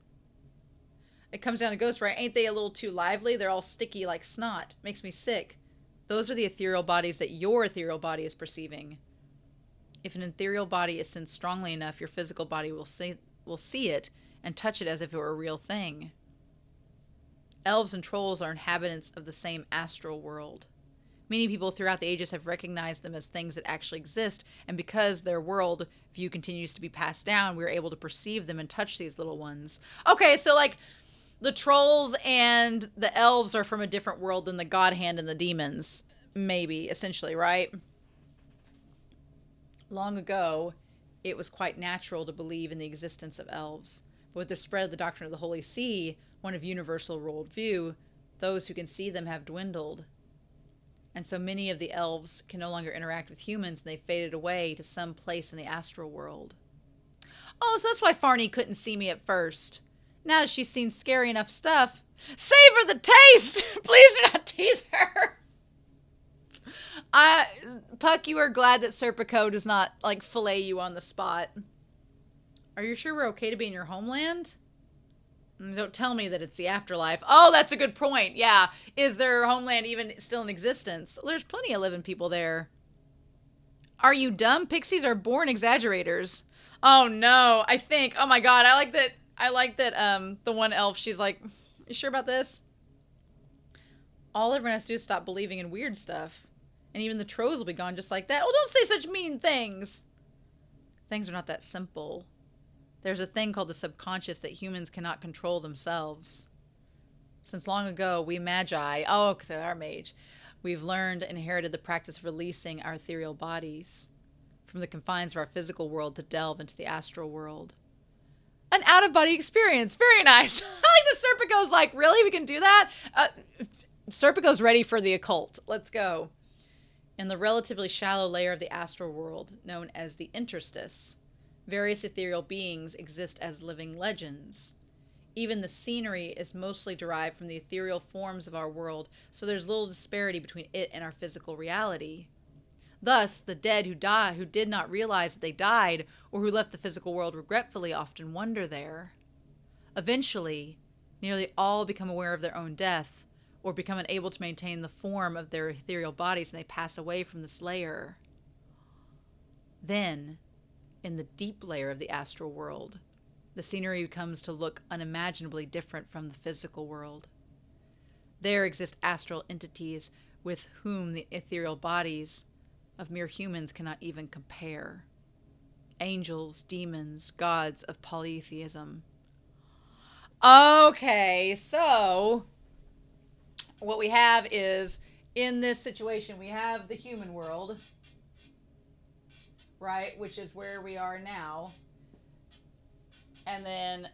It comes down to ghosts, right? Ain't they a little too lively? They're all sticky like snot. Makes me sick. Those are the ethereal bodies that your ethereal body is perceiving. If an ethereal body is sensed strongly enough, your physical body will see it and touch it as if it were a real thing. Elves and trolls are inhabitants of the same astral world. Many people throughout the ages have recognized them as things that actually exist, and because their world view continues to be passed down, we're able to perceive them and touch these little ones. Okay, so like the trolls and the elves are from a different world than the God Hand and the demons, maybe, essentially, right? Long ago, it was quite natural to believe in the existence of elves. But with the spread of the doctrine of the Holy See, one of universal worldview, those who can see them have dwindled. And so many of the elves can no longer interact with humans, and they faded away to some place in the astral world. Oh, so that's why Farney couldn't see me at first. Now that she's seen scary enough stuff, savor the taste! Please do not tease her! Puck, you are glad that Serpico does not, like, fillet you on the spot. Are you sure we're okay to be in your homeland? Don't tell me that it's the afterlife. Oh, that's a good point. Yeah. Is their homeland even still in existence? There's plenty of living people there. Are you dumb? Pixies are born exaggerators. Oh, no. I think. Oh, my God. I like that the one elf, she's like, you sure about this? All everyone has to do is stop believing in weird stuff. And even the trolls will be gone just like that. Oh, don't say such mean things. Things are not that simple. There's a thing called the subconscious that humans cannot control themselves. Since long ago, we magi, because our mage, we've learned and inherited the practice of releasing our ethereal bodies from the confines of our physical world to delve into the astral world. An out-of-body experience. Very nice. I like that Serpico's like, really? We can do that? Serpico's ready for the occult. Let's go. In the relatively shallow layer of the astral world, known as the interstice, various ethereal beings exist as living legends. Even the scenery is mostly derived from the ethereal forms of our world, so there's little disparity between it and our physical reality. Thus, the dead who did not realize that they died, or who left the physical world regretfully, often wander there. Eventually, nearly all become aware of their own death, or become unable to maintain the form of their ethereal bodies, and they pass away from this layer. Then, in the deep layer of the astral world, the scenery becomes to look unimaginably different from the physical world. There exist astral entities with whom the ethereal bodies of mere humans cannot even compare. Angels, demons, gods of polytheism. Okay, so what we have is, in this situation, we have the human world. right? Which is where we are now. And then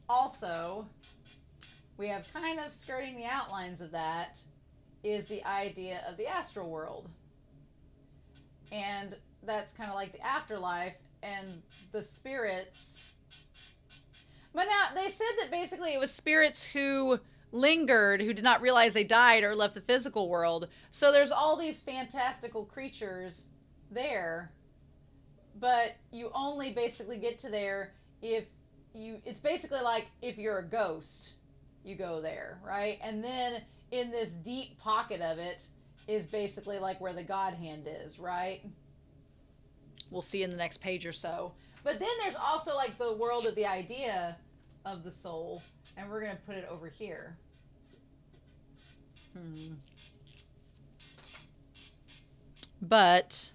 also, we have kind of skirting the outlines of that is the idea of the astral world. And that's kind of like the afterlife and the spirits. But now, they said that basically it was spirits who lingered, who did not realize they died or left the physical world. So there's all these fantastical creatures there, but you only basically get to there if you, it's basically like if you're a ghost, you go there, right? And then in this deep pocket of it is basically like where the God hand is, right? We'll see in the next page or so. But then there's also like the world of the idea of the soul, and we're going to put it over here. But,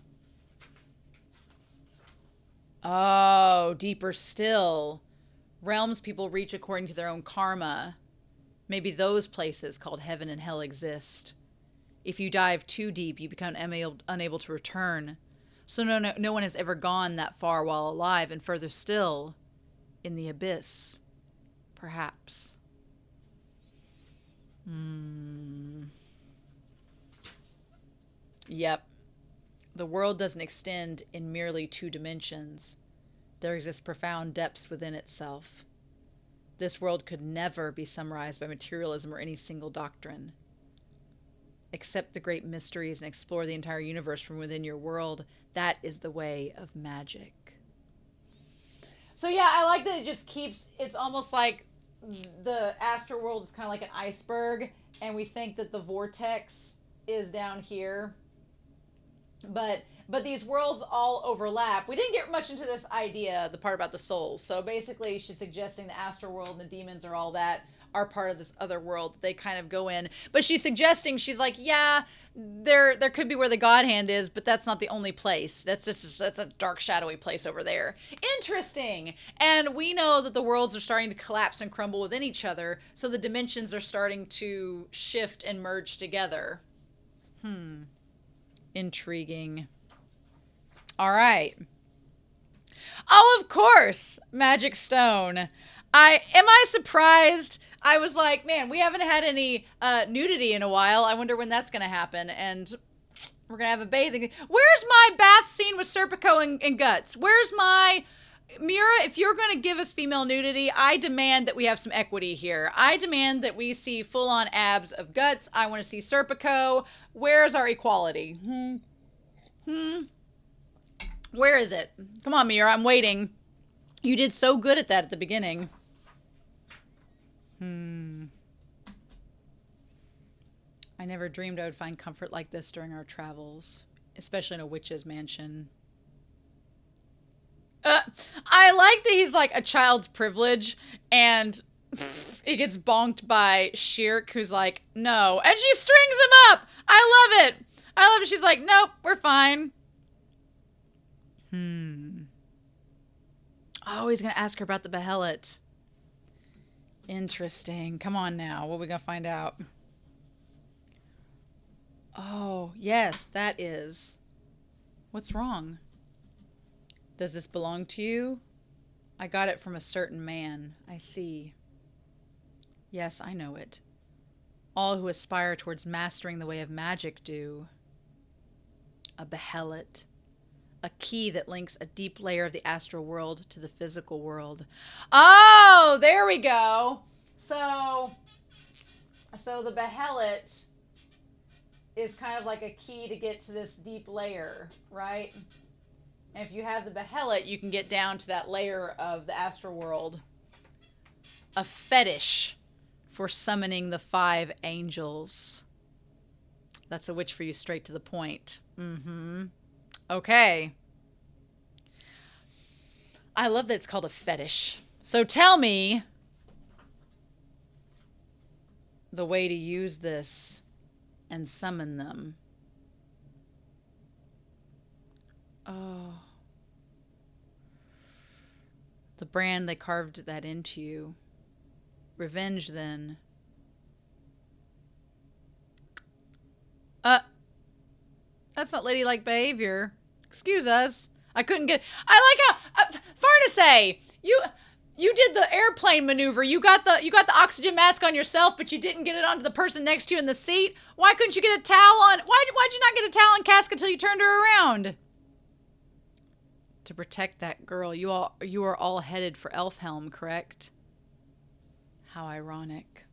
oh, deeper still. Realms people reach according to their own karma. Maybe those places called heaven and hell exist. If you dive too deep, you become unable to return. So no one has ever gone that far while alive, and further still, in the abyss, perhaps. Yep. The world doesn't extend in merely 2 dimensions. There exist profound depths within itself. This world could never be summarized by materialism or any single doctrine. Accept the great mysteries and explore the entire universe from within your world. That is the way of magic. So yeah, I like that it just keeps, it's almost like the astral world is kind of like an iceberg, and we think that the vortex is down here. But these worlds all overlap. We didn't get much into this idea, the part about the soul. So basically, she's suggesting the astral world and the demons are all that are part of this other world that they kind of go in. But she's suggesting, she's like, yeah, there could be where the God hand is, but that's not the only place. That's a dark, shadowy place over there. Interesting. And we know that the worlds are starting to collapse and crumble within each other, so the dimensions are starting to shift and merge together. Intriguing. All right. Oh, of course, Magic Stone. Am I surprised? I was like, man, we haven't had any nudity in a while. I wonder when that's going to happen. And we're going to have a bathing. Where's my bath scene with Serpico and Guts? Where's my... Miura, if you're going to give us female nudity, I demand that we have some equity here. I demand that we see full-on abs of Guts. I want to see Serpico. Where's our equality? Where is it? Come on, Miura, I'm waiting. You did so good at that at the beginning. I never dreamed I would find comfort like this during our travels, especially in a witch's mansion. I like that he's like a child's privilege, and it gets bonked by Schierke, who's like, no. And she strings him up! I love it! I love it. She's like, nope, we're fine. Oh, he's going to ask her about the behelit. Interesting. Come on now. What are we going to find out? Oh, yes, that is. What's wrong? Does this belong to you? I got it from a certain man. I see. Yes, I know it. All who aspire towards mastering the way of magic do. A behelit. A key that links a deep layer of the astral world to the physical world. Oh, there we go. So the behelit is kind of like a key to get to this deep layer, right? And if you have the behelit, you can get down to that layer of the astral world. A fetish for summoning the 5 angels. That's a witch for you, straight to the point. Okay. I love that it's called a fetish. So tell me the way to use this and summon them. Oh. The brand they carved that into you. Revenge, then. That's not ladylike behavior. Excuse us. I couldn't get. I like how far to say you did the airplane maneuver. You got the oxygen mask on yourself, but you didn't get it onto the person next to you in the seat. Why couldn't you get a towel on? Why'd you not get a towel and cask until you turned her around? To protect that girl. You are all headed for Elfhelm, correct? How ironic.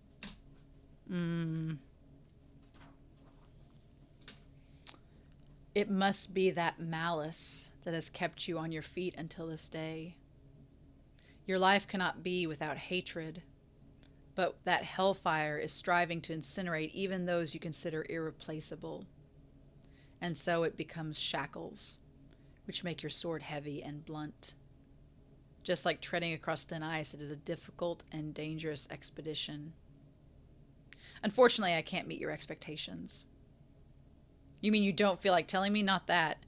It must be that malice that has kept you on your feet until this day. Your life cannot be without hatred, but that hellfire is striving to incinerate even those you consider irreplaceable. And so it becomes shackles, which make your sword heavy and blunt. Just like treading across thin ice, it is a difficult and dangerous expedition. Unfortunately, I can't meet your expectations. You mean you don't feel like telling me? Not that.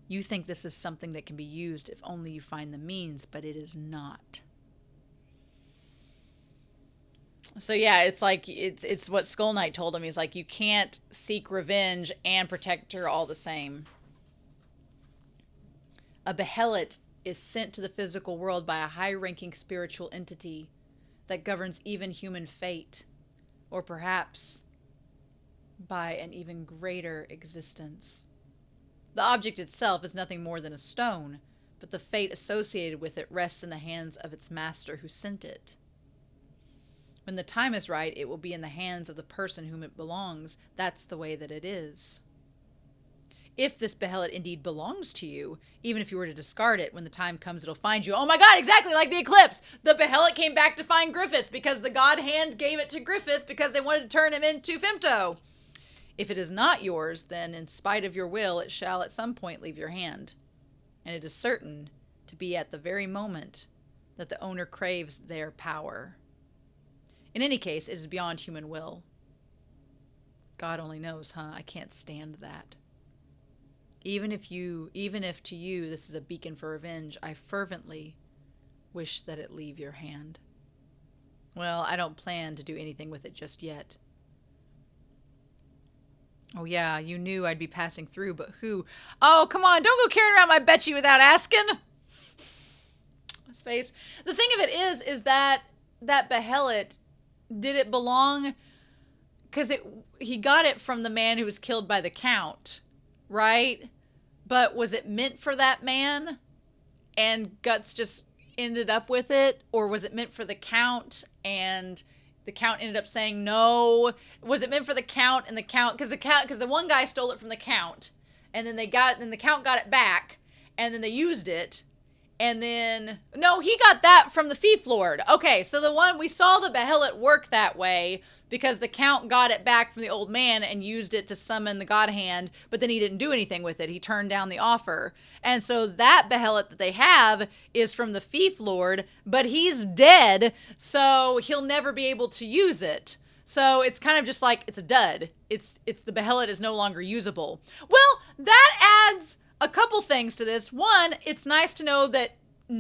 You think this is something that can be used if only you find the means, but it is not. So yeah, it's like, it's what Skull Knight told him. He's like, you can't seek revenge and protect her all the same. A behelit is sent to the physical world by a high-ranking spiritual entity that governs even human fate, or perhaps by an even greater existence. The object itself is nothing more than a stone, but the fate associated with it rests in the hands of its master who sent it. When the time is right, it will be in the hands of the person whom it belongs. That's the way that it is. If this behelit indeed belongs to you, even if you were to discard it, when the time comes, it'll find you. Oh my god, exactly like the eclipse! The behelit came back to find Griffith because the god hand gave it to Griffith because they wanted to turn him into Femto. If it is not yours, then in spite of your will, it shall at some point leave your hand. And it is certain to be at the very moment that the owner craves their power. In any case, it is beyond human will. God only knows, huh? I can't stand that. Even if to you this is a beacon for revenge, I fervently wish that it leave your hand. Well, I don't plan to do anything with it just yet. Oh yeah, you knew I'd be passing through, but who? Oh, come on, don't go carrying around my Betchy without asking. His face. The thing of it is that behelit, did it belong? Because he got it from the man who was killed by the Count, right? But was it meant for that man? And Guts just ended up with it? Or was it meant for the Count and the Count ended up saying no? Was it meant for the Count and the Count? Because the one guy stole it from the Count, and then the Count got it back, and then they used it, and then no, he got that from the Thief Lord. Okay, so the one we saw the behelit work that way because the Count got it back from the old man and used it to summon the God Hand, but then he didn't do anything with it. He turned down the offer. And so that behelit that they have is from the Thief Lord, but he's dead, so he'll never be able to use it. So it's kind of just like, it's a dud. It's the behelit is no longer usable. Well, that adds a couple things to this. One, it's nice to know that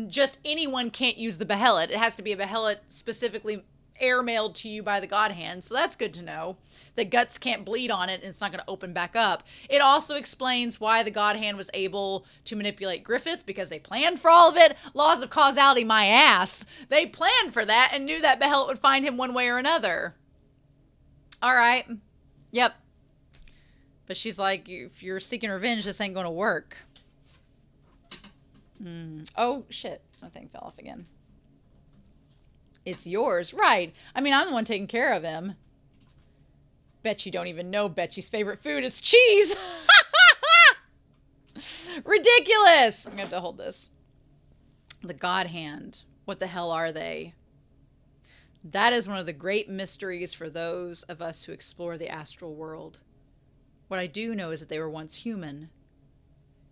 just anyone can't use the behelit. It has to be a behelit specifically airmailed to you by the God Hand, so that's good to know. The Guts can't bleed on it and it's not going to open back up. It also explains why the God Hand was able to manipulate Griffith, because they planned for all of it. Laws of causality, my ass. They planned for that and knew that behelit would find him one way or another. All right. Yep. But she's like, if you're seeking revenge, this ain't going to work. Oh, shit. My thing fell off again. It's yours. Right. I mean, I'm the one taking care of him. Bet you don't even know Betchy's favorite food. It's cheese. Ridiculous. I'm going to have to hold this. The God Hand. What the hell are they? That is one of the great mysteries for those of us who explore the astral world. What I do know is that they were once human,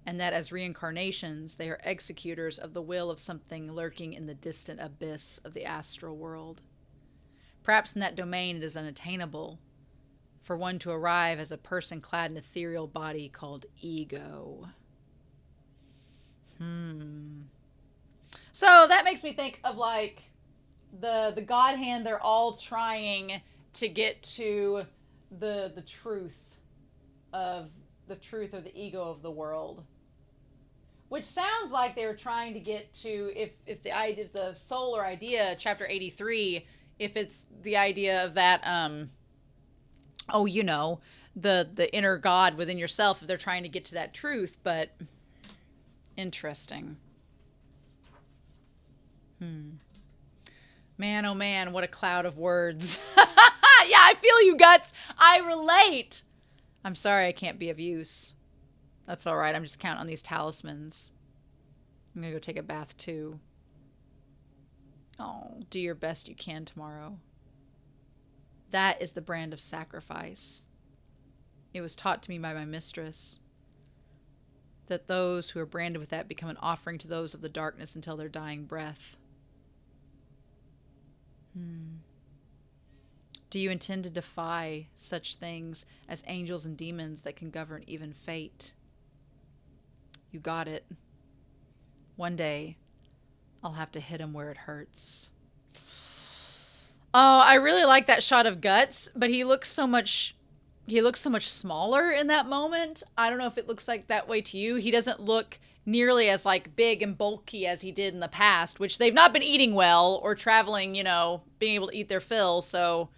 and that as reincarnations, they are executors of the will of something lurking in the distant abyss of the astral world. Perhaps in that domain it is unattainable for one to arrive as a person clad in an ethereal body called ego. So that makes me think of like the God Hand. They're all trying to get to the truth of the ego of the world. which sounds like they were trying to get to, if the soul or idea, chapter 83, if it's the idea of that, oh, you know, the inner God within yourself, if they're trying to get to that truth. But interesting. Man, oh man, what a cloud of words. Yeah, I feel you, Guts. I relate. I'm sorry I can't be of use. That's all right. I'm just counting on these talismans. I'm going to go take a bath too. Oh, do your best you can tomorrow. That is the brand of sacrifice. It was taught to me by my mistress that those who are branded with that become an offering to those of the darkness until their dying breath. Do you intend to defy such things as angels and demons that can govern even fate? You got it. One day, I'll have to hit him where it hurts. Oh, I really like that shot of Guts, but he looks so much smaller in that moment. I don't know if it looks like that way to you. He doesn't look nearly as like big and bulky as he did in the past, which they've not been eating well or traveling, you know, being able to eat their fill. So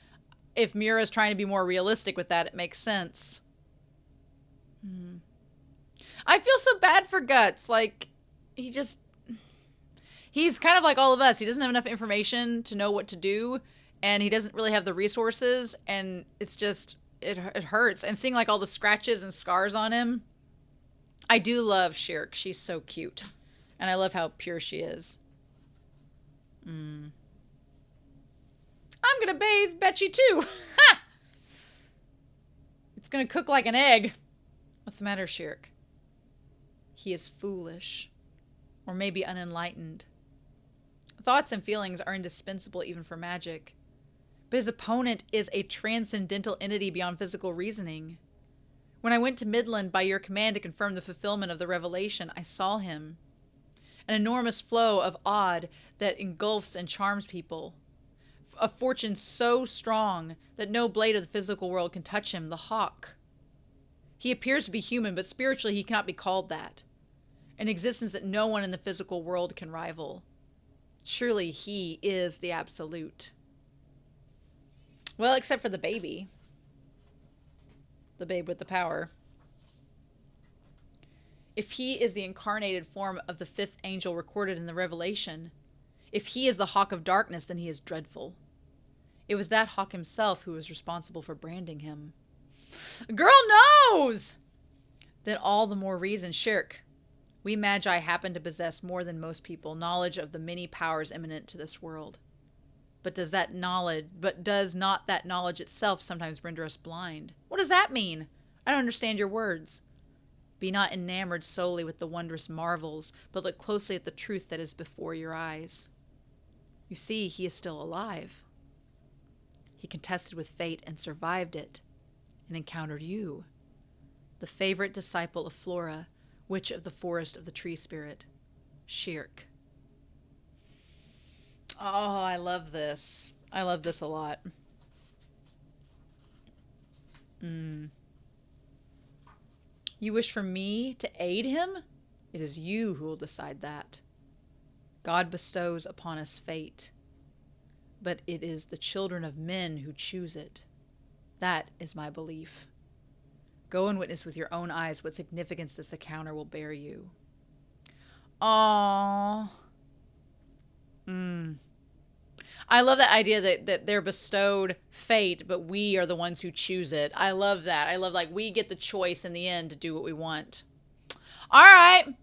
if Miura's trying to be more realistic with that, it makes sense. I feel so bad for Guts. Like, he's kind of like all of us. He doesn't have enough information to know what to do, and he doesn't really have the resources, and it's just, it hurts. And seeing like all the scratches and scars on him, I do love Schierke. She's so cute, and I love how pure she is. I'm gonna bathe Betchy too. It's gonna cook like an egg. What's the matter, Schierke? He is foolish, or maybe unenlightened. Thoughts and feelings are indispensable even for magic, but his opponent is a transcendental entity beyond physical reasoning. When I went to Midland by your command to confirm the fulfillment of the revelation, I saw him. An enormous flow of odd that engulfs and charms people. A fortune so strong that no blade of the physical world can touch him, the hawk. He appears to be human, but spiritually he cannot be called that. An existence that no one in the physical world can rival. Surely he is the absolute. Well, except for the baby. The babe with the power. If he is the incarnated form of the fifth angel recorded in the Revelation, if he is the hawk of darkness, then he is dreadful. It was that hawk himself who was responsible for branding him. Girl knows! Then all the more reason, Schierke. We magi happen to possess more than most people knowledge of the many powers imminent to this world. But does not that knowledge itself sometimes render us blind? What does that mean? I don't understand your words. Be not enamored solely with the wondrous marvels, but look closely at the truth that is before your eyes. You see, he is still alive. He contested with fate and survived it, and encountered you, the favorite disciple of Flora, witch of the forest of the tree spirit, Schierke. Oh, I love this. I love this a lot. You wish for me to aid him? It is you who will decide that. God bestows upon us fate, but it is the children of men who choose it. That is my belief. Go and witness with your own eyes what significance this encounter will bear you. Aww. I love that idea that they're bestowed fate, but we are the ones who choose it. I love that. I love, like, we get the choice in the end to do what we want. All right.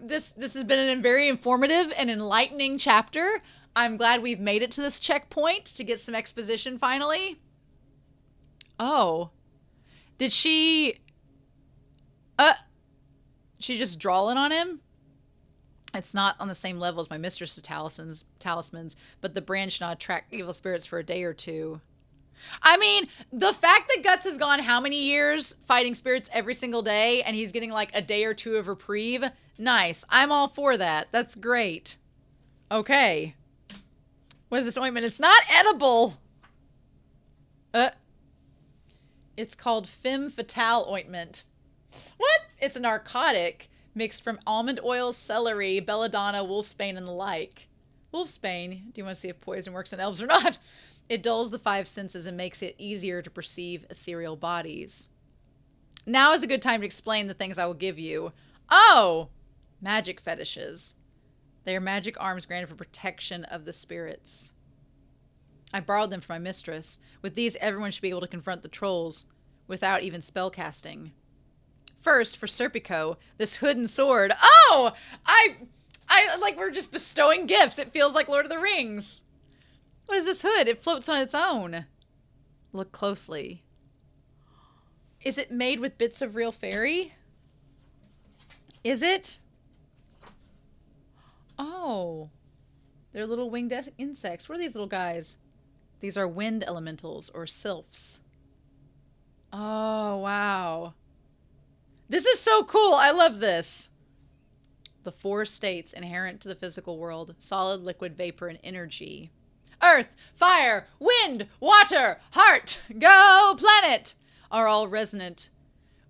This has been a very informative and enlightening chapter. I'm glad we've made it to this checkpoint to get some exposition finally. Oh. Did she just drawing on him? It's not on the same level as my mistress's talismans, but the brand should not attract evil spirits for a day or two. I mean, the fact that Guts has gone how many years fighting spirits every single day, and he's getting like a day or two of reprieve, nice. I'm all for that. That's great. Okay. What is this ointment? It's not edible. It's called Femme Fatale ointment. What? It's a narcotic. mixed from almond oil, celery, belladonna, wolfsbane, and the like. Wolfsbane, do you want to see if poison works on elves or not? It dulls the five senses and makes it easier to perceive ethereal bodies. Now is a good time to explain the things I will give you. Oh! Magic fetishes. They are magic arms granted for protection of the spirits. I borrowed them from my mistress. With these, everyone should be able to confront the trolls without even spellcasting. First, for Serpico, this hood and sword. Oh! I like we're just bestowing gifts. It feels like Lord of the Rings. What is this hood? It floats on its own. Look closely. Is it made with bits of real fairy? Is it? Oh. They're little winged insects. What are these little guys? These are wind elementals or sylphs. Oh, wow. This is so cool. I love this. The four states inherent to the physical world: solid, liquid, vapor, and energy. Earth, fire, wind, water, heart, go planet are all resonant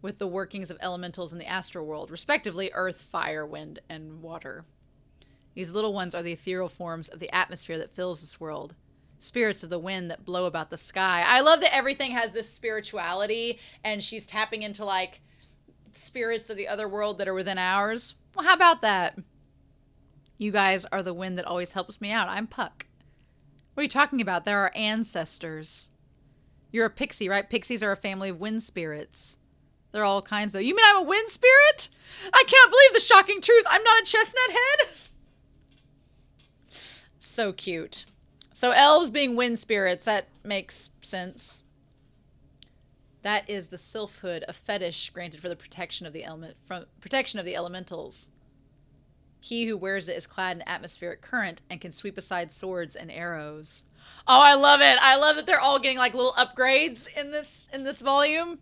with the workings of elementals in the astral world, respectively earth, fire, wind, and water. These little ones are the ethereal forms of the atmosphere that fills this world. Spirits of the wind that blow about the sky. I love that everything has this spirituality, and she's tapping into like spirits of the other world that are within ours. Well, how about that? You guys are the wind that always helps me out. I'm Puck. What are you talking about? They're our ancestors. You're a pixie, right? Pixies are a family of wind spirits. They're all kinds though. You mean I'm a wind spirit? I can't believe the shocking truth. I'm not a chestnut head? So cute. So elves being wind spirits, that makes sense. That is the sylphhood, a fetish granted for the protection of the elementals. He who wears it is clad in atmospheric current and can sweep aside swords and arrows. Oh, I love it. I love that they're all getting like little upgrades in this volume.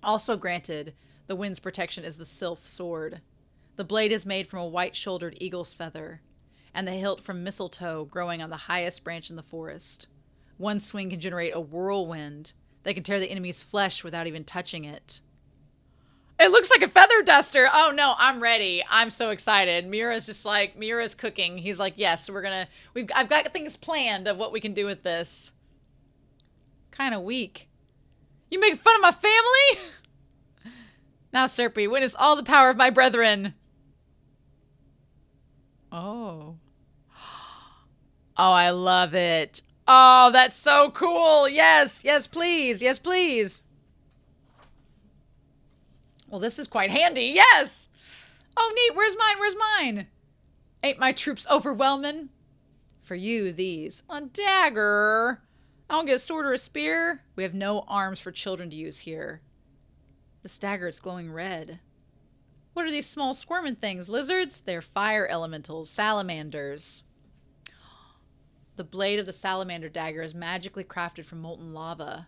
Also granted, the wind's protection is the sylph sword. The blade is made from a white-shouldered eagle's feather, and the hilt from mistletoe growing on the highest branch in the forest. One swing can generate a whirlwind that can tear the enemy's flesh without even touching it. It looks like a feather duster. Oh no, I'm ready. I'm so excited. Miura's just like, Miura's cooking. He's like, yes, I've got things planned of what we can do with this. Kind of weak. You making fun of my family? Now, Serpy, witness all the power of my brethren. Oh. Oh, I love it. Oh, that's so cool. Yes, yes, please. Yes, please. Well, this is quite handy. Yes. Oh, neat. Where's mine? Where's mine? Ain't my troops overwhelming? For you, these. A dagger. I don't get a sword or a spear. We have no arms for children to use here. This dagger is glowing red. What are these small squirming things? Lizards? They're fire elementals. Salamanders. The blade of the salamander dagger is magically crafted from molten lava.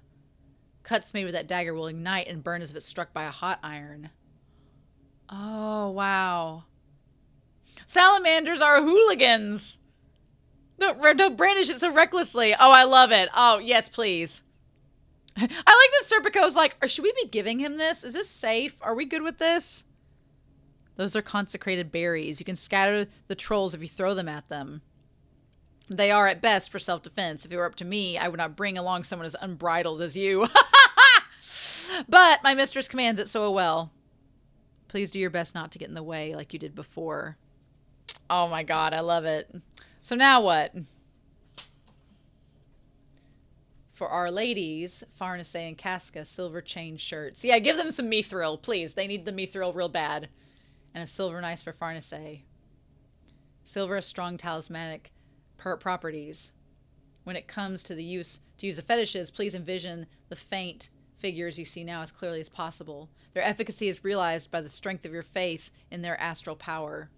Cuts made with that dagger will ignite and burn as if it's struck by a hot iron. Oh, wow. Salamanders are hooligans. Don't brandish it so recklessly. Oh, I love it. Oh, yes, please. I like that Serpico's like, or should we be giving him this? Is this safe? Are we good with this? Those are consecrated berries. You can scatter the trolls if you throw them at them. They are at best for self-defense. If it were up to me, I would not bring along someone as unbridled as you. But my mistress commands it so well. Please do your best not to get in the way like you did before. Oh my god, I love it. So now what? For our ladies, Farnace and Casca, silver chain shirts. Yeah, give them some mithril, please. They need the mithril real bad. And a silver nice for Farnace. Silver has strong talismanic properties. When it comes to the use of fetishes, please envision the faint figures you see now as clearly as possible. Their efficacy is realized by the strength of your faith in their astral power.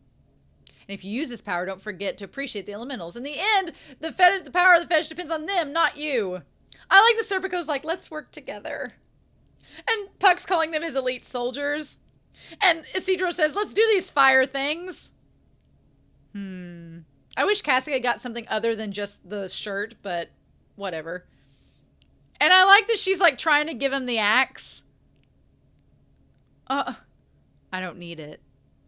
And if you use this power, don't forget to appreciate the elementals. In the end, the power of the fetish depends on them, not you. I like the Serpico's like, let's work together. And Puck's calling them his elite soldiers. And Isidro says, let's do these fire things. I wish Casca got something other than just the shirt, but whatever. And I like that she's like trying to give him the axe. I don't need it.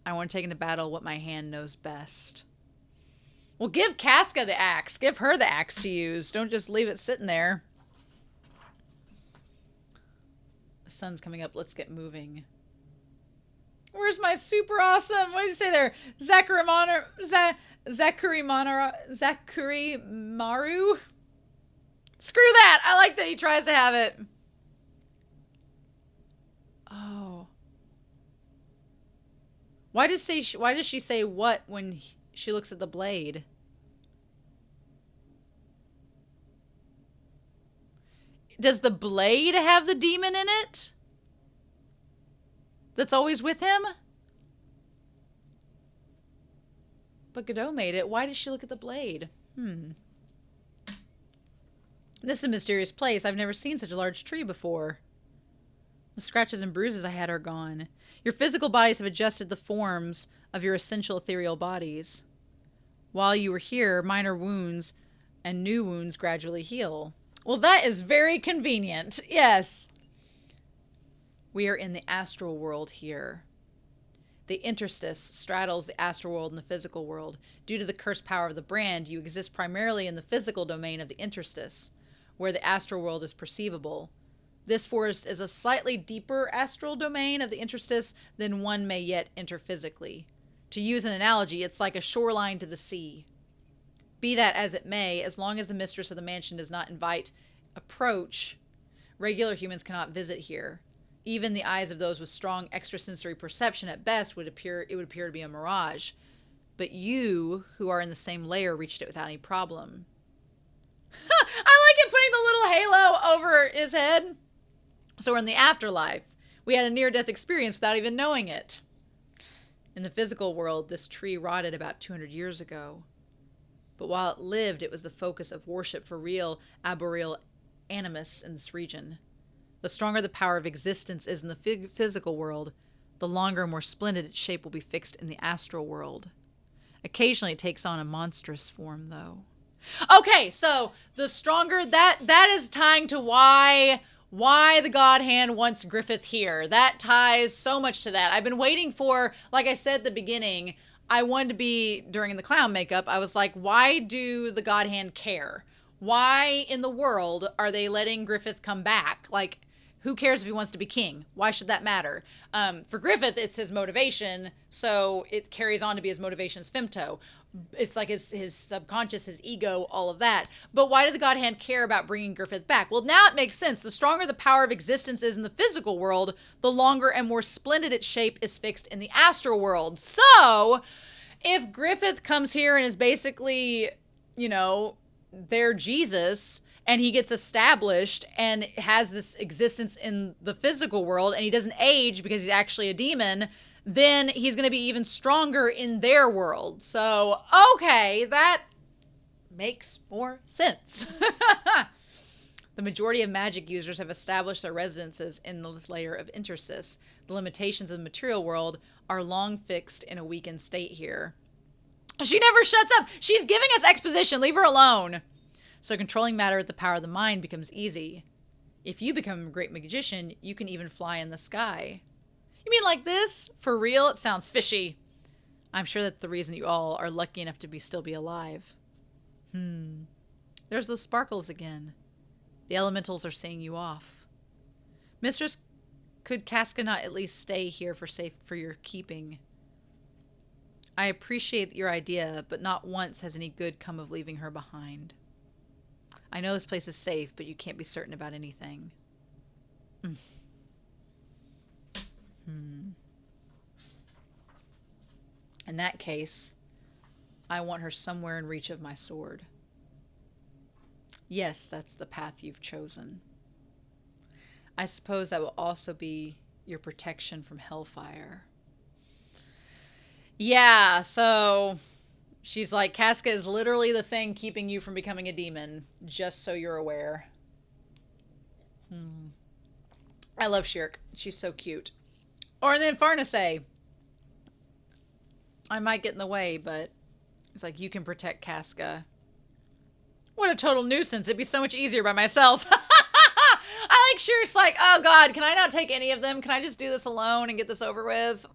I want to take into battle what my hand knows best. Well, give Casca the axe. Give her the axe to use. Don't just leave it sitting there. The sun's coming up. Let's get moving. Where's my super awesome? What does he say there? Zachary Maru? Screw that. I like that he tries to have it. Oh. Why does she say what when she looks at the blade? Does the blade have the demon in it? That's always with him? But Godot made it. Why does she look at the blade? This is a mysterious place. I've never seen such a large tree before. The scratches and bruises I had are gone. Your physical bodies have adjusted the forms of your essential ethereal bodies. While you were here, minor wounds and new wounds gradually heal. Well, that is very convenient. Yes. We are in the astral world here. The interstice straddles the astral world and the physical world. Due to the cursed power of the brand, you exist primarily in the physical domain of the interstice, where the astral world is perceivable. This forest is a slightly deeper astral domain of the interstice than one may yet enter physically. To use an analogy, it's like a shoreline to the sea. Be that as it may, as long as the mistress of the mansion does not invite approach, regular humans cannot visit here. Even the eyes of those with strong extrasensory perception at best would appear to be a mirage. But you, who are in the same layer, reached it without any problem. I like it putting the little halo over his head. So we're in the afterlife. We had a near-death experience without even knowing it. In the physical world, this tree rotted about 200 years ago. But while it lived, it was the focus of worship for real arboreal animus in this region. The stronger the power of existence is in the physical world, the longer and more splendid its shape will be fixed in the astral world. Occasionally it takes on a monstrous form, though. Okay, so the stronger, that is tying to why the God Hand wants Griffith here. That ties so much to that. I've been waiting for, like I said at the beginning, I wanted to be, during the clown makeup, I was like, why do the God Hand care? Why in the world are they letting Griffith come back? Like, who cares if he wants to be king? Why should that matter? For Griffith, it's his motivation, so it carries on to be his motivation as Femto. It's like his subconscious, his ego, all of that. But why did the God Hand care about bringing Griffith back? Well, now it makes sense. The stronger the power of existence is in the physical world, the longer and more splendid its shape is fixed in the astral world. So, if Griffith comes here and is basically, you know, their Jesus, and he gets established and has this existence in the physical world, and he doesn't age because he's actually a demon, then he's going to be even stronger in their world. So, okay, that makes more sense. The majority of magic users have established their residences in this layer of interstice. The limitations of the material world are long fixed in a weakened state here. She never shuts up. She's giving us exposition. Leave her alone. So controlling matter with the power of the mind becomes easy. If you become a great magician, you can even fly in the sky. You mean like this? For real? It sounds fishy. I'm sure that's the reason you all are lucky enough to still be alive. There's those sparkles again. The elementals are seeing you off. Mistress, could Casca not at least stay here for your keeping? I appreciate your idea, but not once has any good come of leaving her behind. I know this place is safe, but you can't be certain about anything. In that case, I want her somewhere in reach of my sword. Yes, that's the path you've chosen. I suppose that will also be your protection from hellfire. Yeah, so she's like, Casca is literally the thing keeping you from becoming a demon, just so you're aware. I love Schierke. She's so cute. Or then Farnese. I might get in the way, but it's like, you can protect Casca. What a total nuisance. It'd be so much easier by myself. I like Schierke's like, oh God, can I not take any of them? Can I just do this alone and get this over with?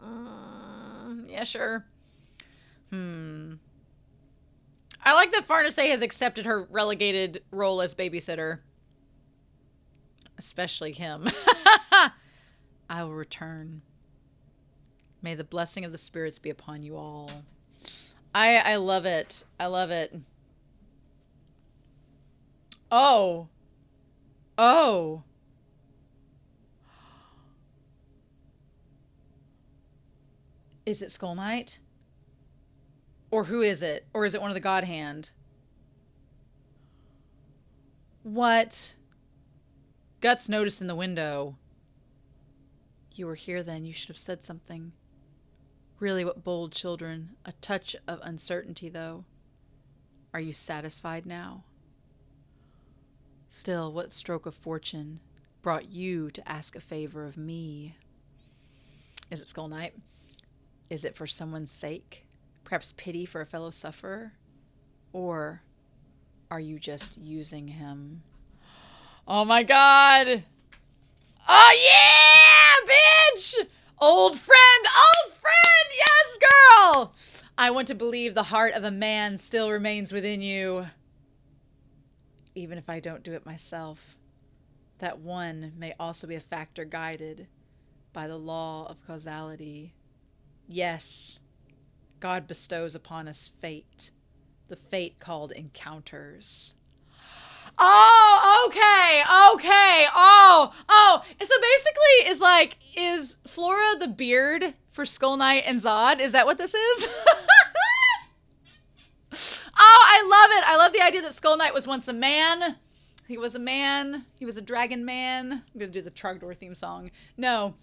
Yeah, sure. I like that Farnace has accepted her relegated role as babysitter. Especially him. I will return. May the blessing of the spirits be upon you all. I love it. I love it. Oh. Oh. Is it Skull Knight? Or who is it? Or is it one of the God Hand? What? Guts noticed in the window. You were here then. You should have said something. Really, what bold children. A touch of uncertainty, though. Are you satisfied now? Still, what stroke of fortune brought you to ask a favor of me? Is it Skull Knight? Is it for someone's sake? Perhaps pity for a fellow sufferer? Or are you just using him? Oh my god! Oh yeah, bitch! Old friend! Old friend! Yes, girl! I want to believe the heart of a man still remains within you. Even if I don't do it myself. That one may also be a factor guided by the law of causality. Yes, God bestows upon us fate. The fate called encounters. Oh, okay. Oh. So basically, is Flora the beard for Skull Knight and Zod? Is that what this is? Oh, I love it. I love the idea that Skull Knight was once a man. He was a man. He was a dragon man. I'm going to do the Trogdor theme song. No.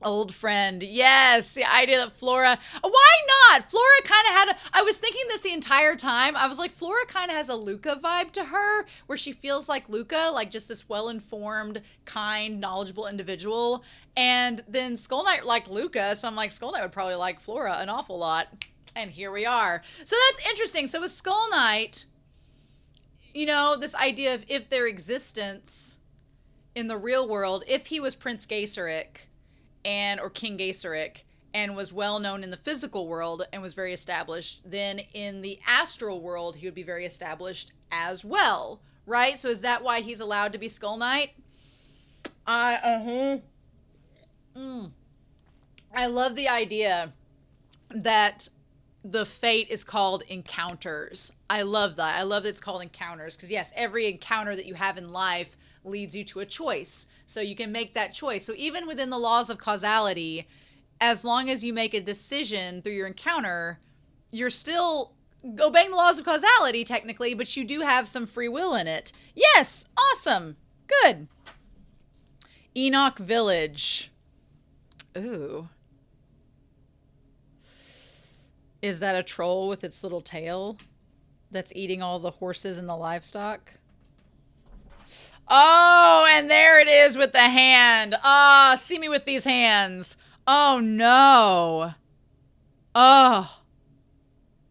Old friend. Yes. The idea that Flora... Why not? Flora kind of had... I was thinking this the entire time. I was like, Flora kind of has a Luca vibe to her, where she feels like Luca, like just this well-informed, kind, knowledgeable individual. And then Skull Knight liked Luca, so I'm like, Skull Knight would probably like Flora an awful lot. And here we are. So that's interesting. So with Skull Knight, you know, this idea of if their existence in the real world, if he was Prince Gaiseric or King Gaiseric and was well known in the physical world and was very established, then in the astral world he would be very established as well, right? So is that why he's allowed to be Skull Knight? I love the idea that the fate is called encounters. I love that. I love that it's called encounters because, yes, every encounter that you have in life leads you to a choice. So you can make that choice. So even within the laws of causality, as long as you make a decision through your encounter, you're still obeying the laws of causality technically, but you do have some free will in it. Yes, awesome. Good. Enoch Village. Ooh. Is that a troll with its little tail that's eating all the horses and the livestock? Oh, and there it is with the hand. Ah, see me with these hands. Oh, no. Oh.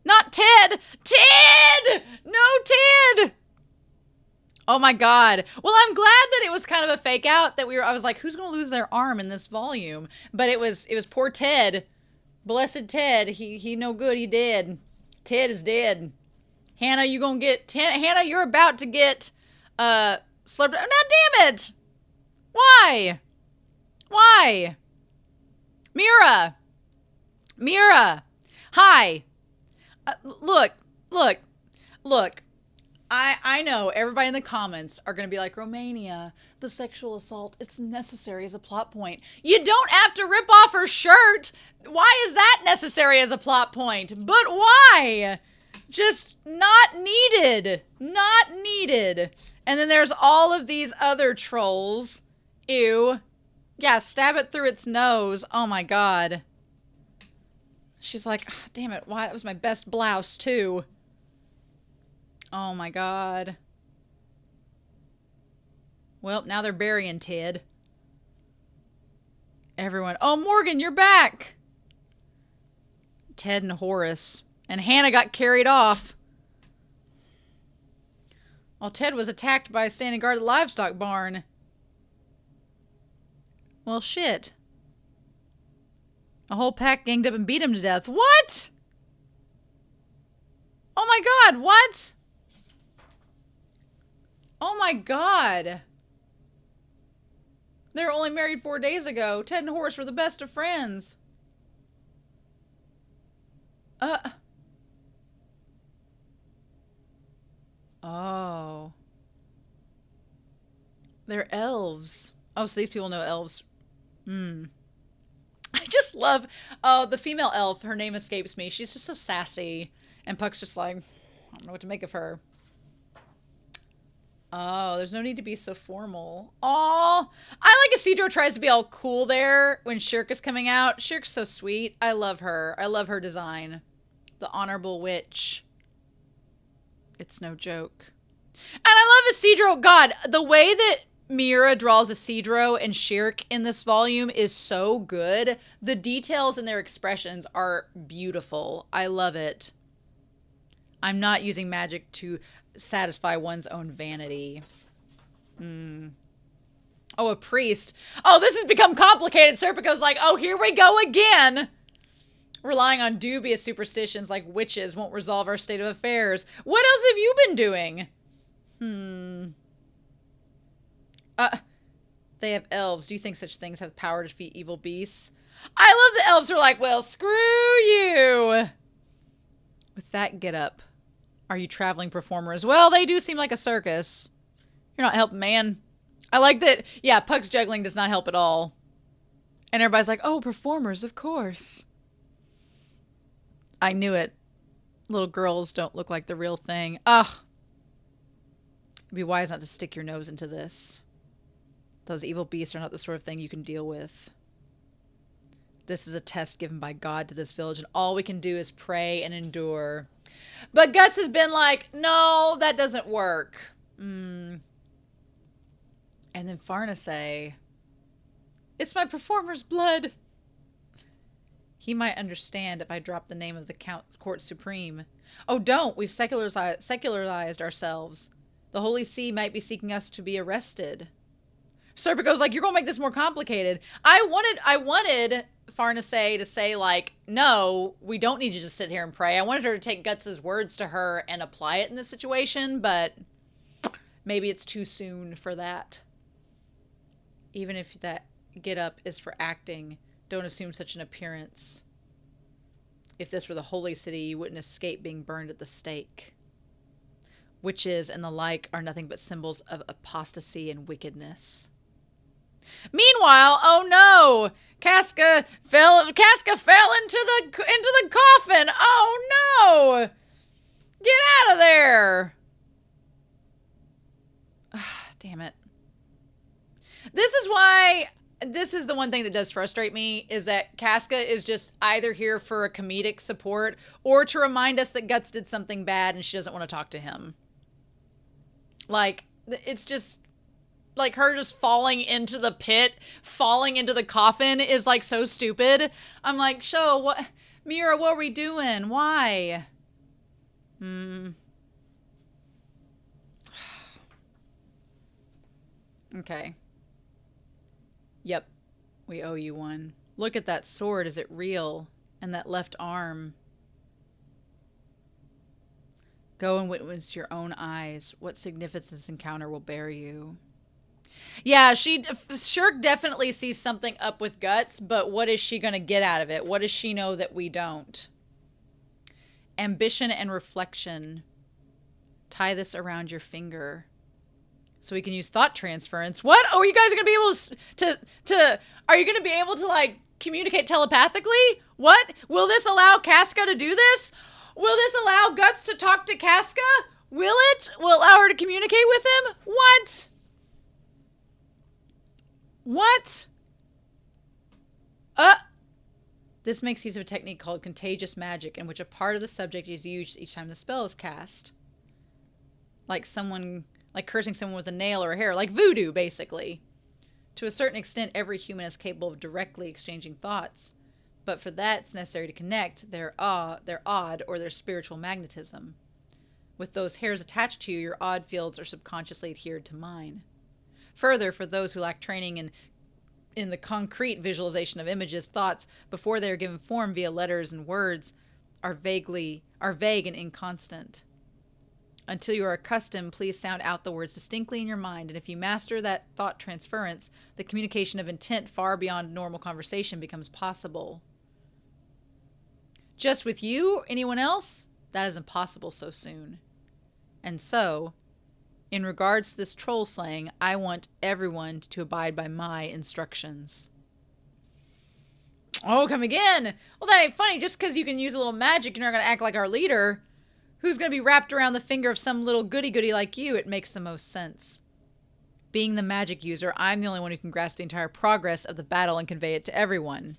Not Ted. Ted! No, Ted! Oh, my God. Well, I'm glad that it was kind of a fake out that I was like, who's going to lose their arm in this volume? But it was poor Ted. Blessed Ted, he no good, he dead. Ted is dead. Hannah, Hannah, you're about to get, slurped. Oh, now damn it! Why? Why? Miura! Hi. Look. I know everybody in the comments are going to be like, Romania, the sexual assault, it's necessary as a plot point. You don't have to rip off her shirt. Why is that necessary as a plot point? But why? Just not needed. Not needed. And then there's all of these other trolls. Ew. Yeah, stab it through its nose. Oh my God. She's like, oh, damn it, why? That was my best blouse too. Oh my God. Well, now they're burying Ted. Everyone. Oh, Morgan, you're back. Ted and Horace. And Hannah got carried off. Well, Ted was attacked by a standing guard at the livestock barn. Well, shit. A whole pack ganged up and beat him to death. What? Oh my god, what? Oh my god. They were only married 4 days ago. Ted and Horace were the best of friends. Oh. They're elves. Oh, so these people know elves. I just love, oh, the female elf. Her name escapes me. She's just so sassy. And Puck's just like, I don't know what to make of her. Oh, there's no need to be so formal. Oh, I like Isidro tries to be all cool there when Schierke's coming out. Schierke's so sweet. I love her. I love her design. The Honorable Witch. It's no joke. And I love Isidro. God, the way that Miura draws Isidro and Schierke in this volume is so good. The details in their expressions are beautiful. I love it. I'm not using magic to satisfy one's own vanity. Oh, a priest. Oh, this has become complicated. Serpico's like, oh, here we go again. Relying on dubious superstitions like witches won't resolve our state of affairs. What else have you been doing? They have elves. Do you think such things have power to defeat evil beasts? I love the elves are like, well, screw you. With that get up. Are you traveling performers? Well, they do seem like a circus. You're not helping, man. I like that. Yeah, Puck's juggling does not help at all. And everybody's like, oh, performers, of course. I knew it. Little girls don't look like the real thing. Ugh. It'd be wise not to stick your nose into this. Those evil beasts are not the sort of thing you can deal with. This is a test given by God to this village, and all we can do is pray and endure. But Guts has been like, no, that doesn't work. And then Farnesay, it's my performer's blood. He might understand if I drop the name of the Court Supreme. Oh, don't. We've secularized ourselves. The Holy See might be seeking us to be arrested. Serpico's like, you're going to make this more complicated. I wanted Farnesay to say, like, no, we don't need you to sit here and pray. I wanted her to take Guts' words to her and apply it in this situation, but maybe it's too soon for that. Even if that get up is for acting, don't assume such an appearance. If this were the holy city, you wouldn't escape being burned at the stake. Witches and the like are nothing but symbols of apostasy and wickedness. Meanwhile, oh no, Casca fell into the coffin. Oh no, get out of there! Damn it. This is why. This is the one thing that does frustrate me, is that Casca is just either here for a comedic support or to remind us that Guts did something bad and she doesn't want to talk to him. Like, it's just, like, her just falling into the pit, falling into the coffin is, like, so stupid. I'm like, what, Miura, what are we doing? Why? Okay. Yep, we owe you one. Look at that sword. Is it real? And that left arm. Go and witness your own eyes. What significance this encounter will bear you. Yeah, Schierke definitely sees something up with Guts, but what is she going to get out of it? What does she know that we don't? Ambition and reflection. Tie this around your finger. So we can use thought transference. What? Oh, you guys are going to be able to are you going to be able to, like, communicate telepathically? What? Will this allow Casca to do this? Will this allow Guts to talk to Casca? Will it? Will allow her to communicate with him? What? What? This makes use of a technique called contagious magic, in which a part of the subject is used each time the spell is cast. Like cursing someone with a nail or a hair, like voodoo, basically. To a certain extent, every human is capable of directly exchanging thoughts, but for that, it's necessary to connect their odd or their spiritual magnetism. With those hairs attached to you, your odd fields are subconsciously adhered to mine. Further, for those who lack training in in the concrete visualization of images, thoughts, before they are given form via letters and words, are vague and inconstant. Until you are accustomed, please sound out the words distinctly in your mind, and if you master that thought transference, the communication of intent far beyond normal conversation becomes possible. Just with you, anyone else? That is impossible so soon. And so, in regards to this troll slang, I want everyone to abide by my instructions. Oh, come again! Well, that ain't funny. Just because you can use a little magic, you're not going to act like our leader. Who's going to be wrapped around the finger of some little goody-goody like you? It makes the most sense. Being the magic user, I'm the only one who can grasp the entire progress of the battle and convey it to everyone.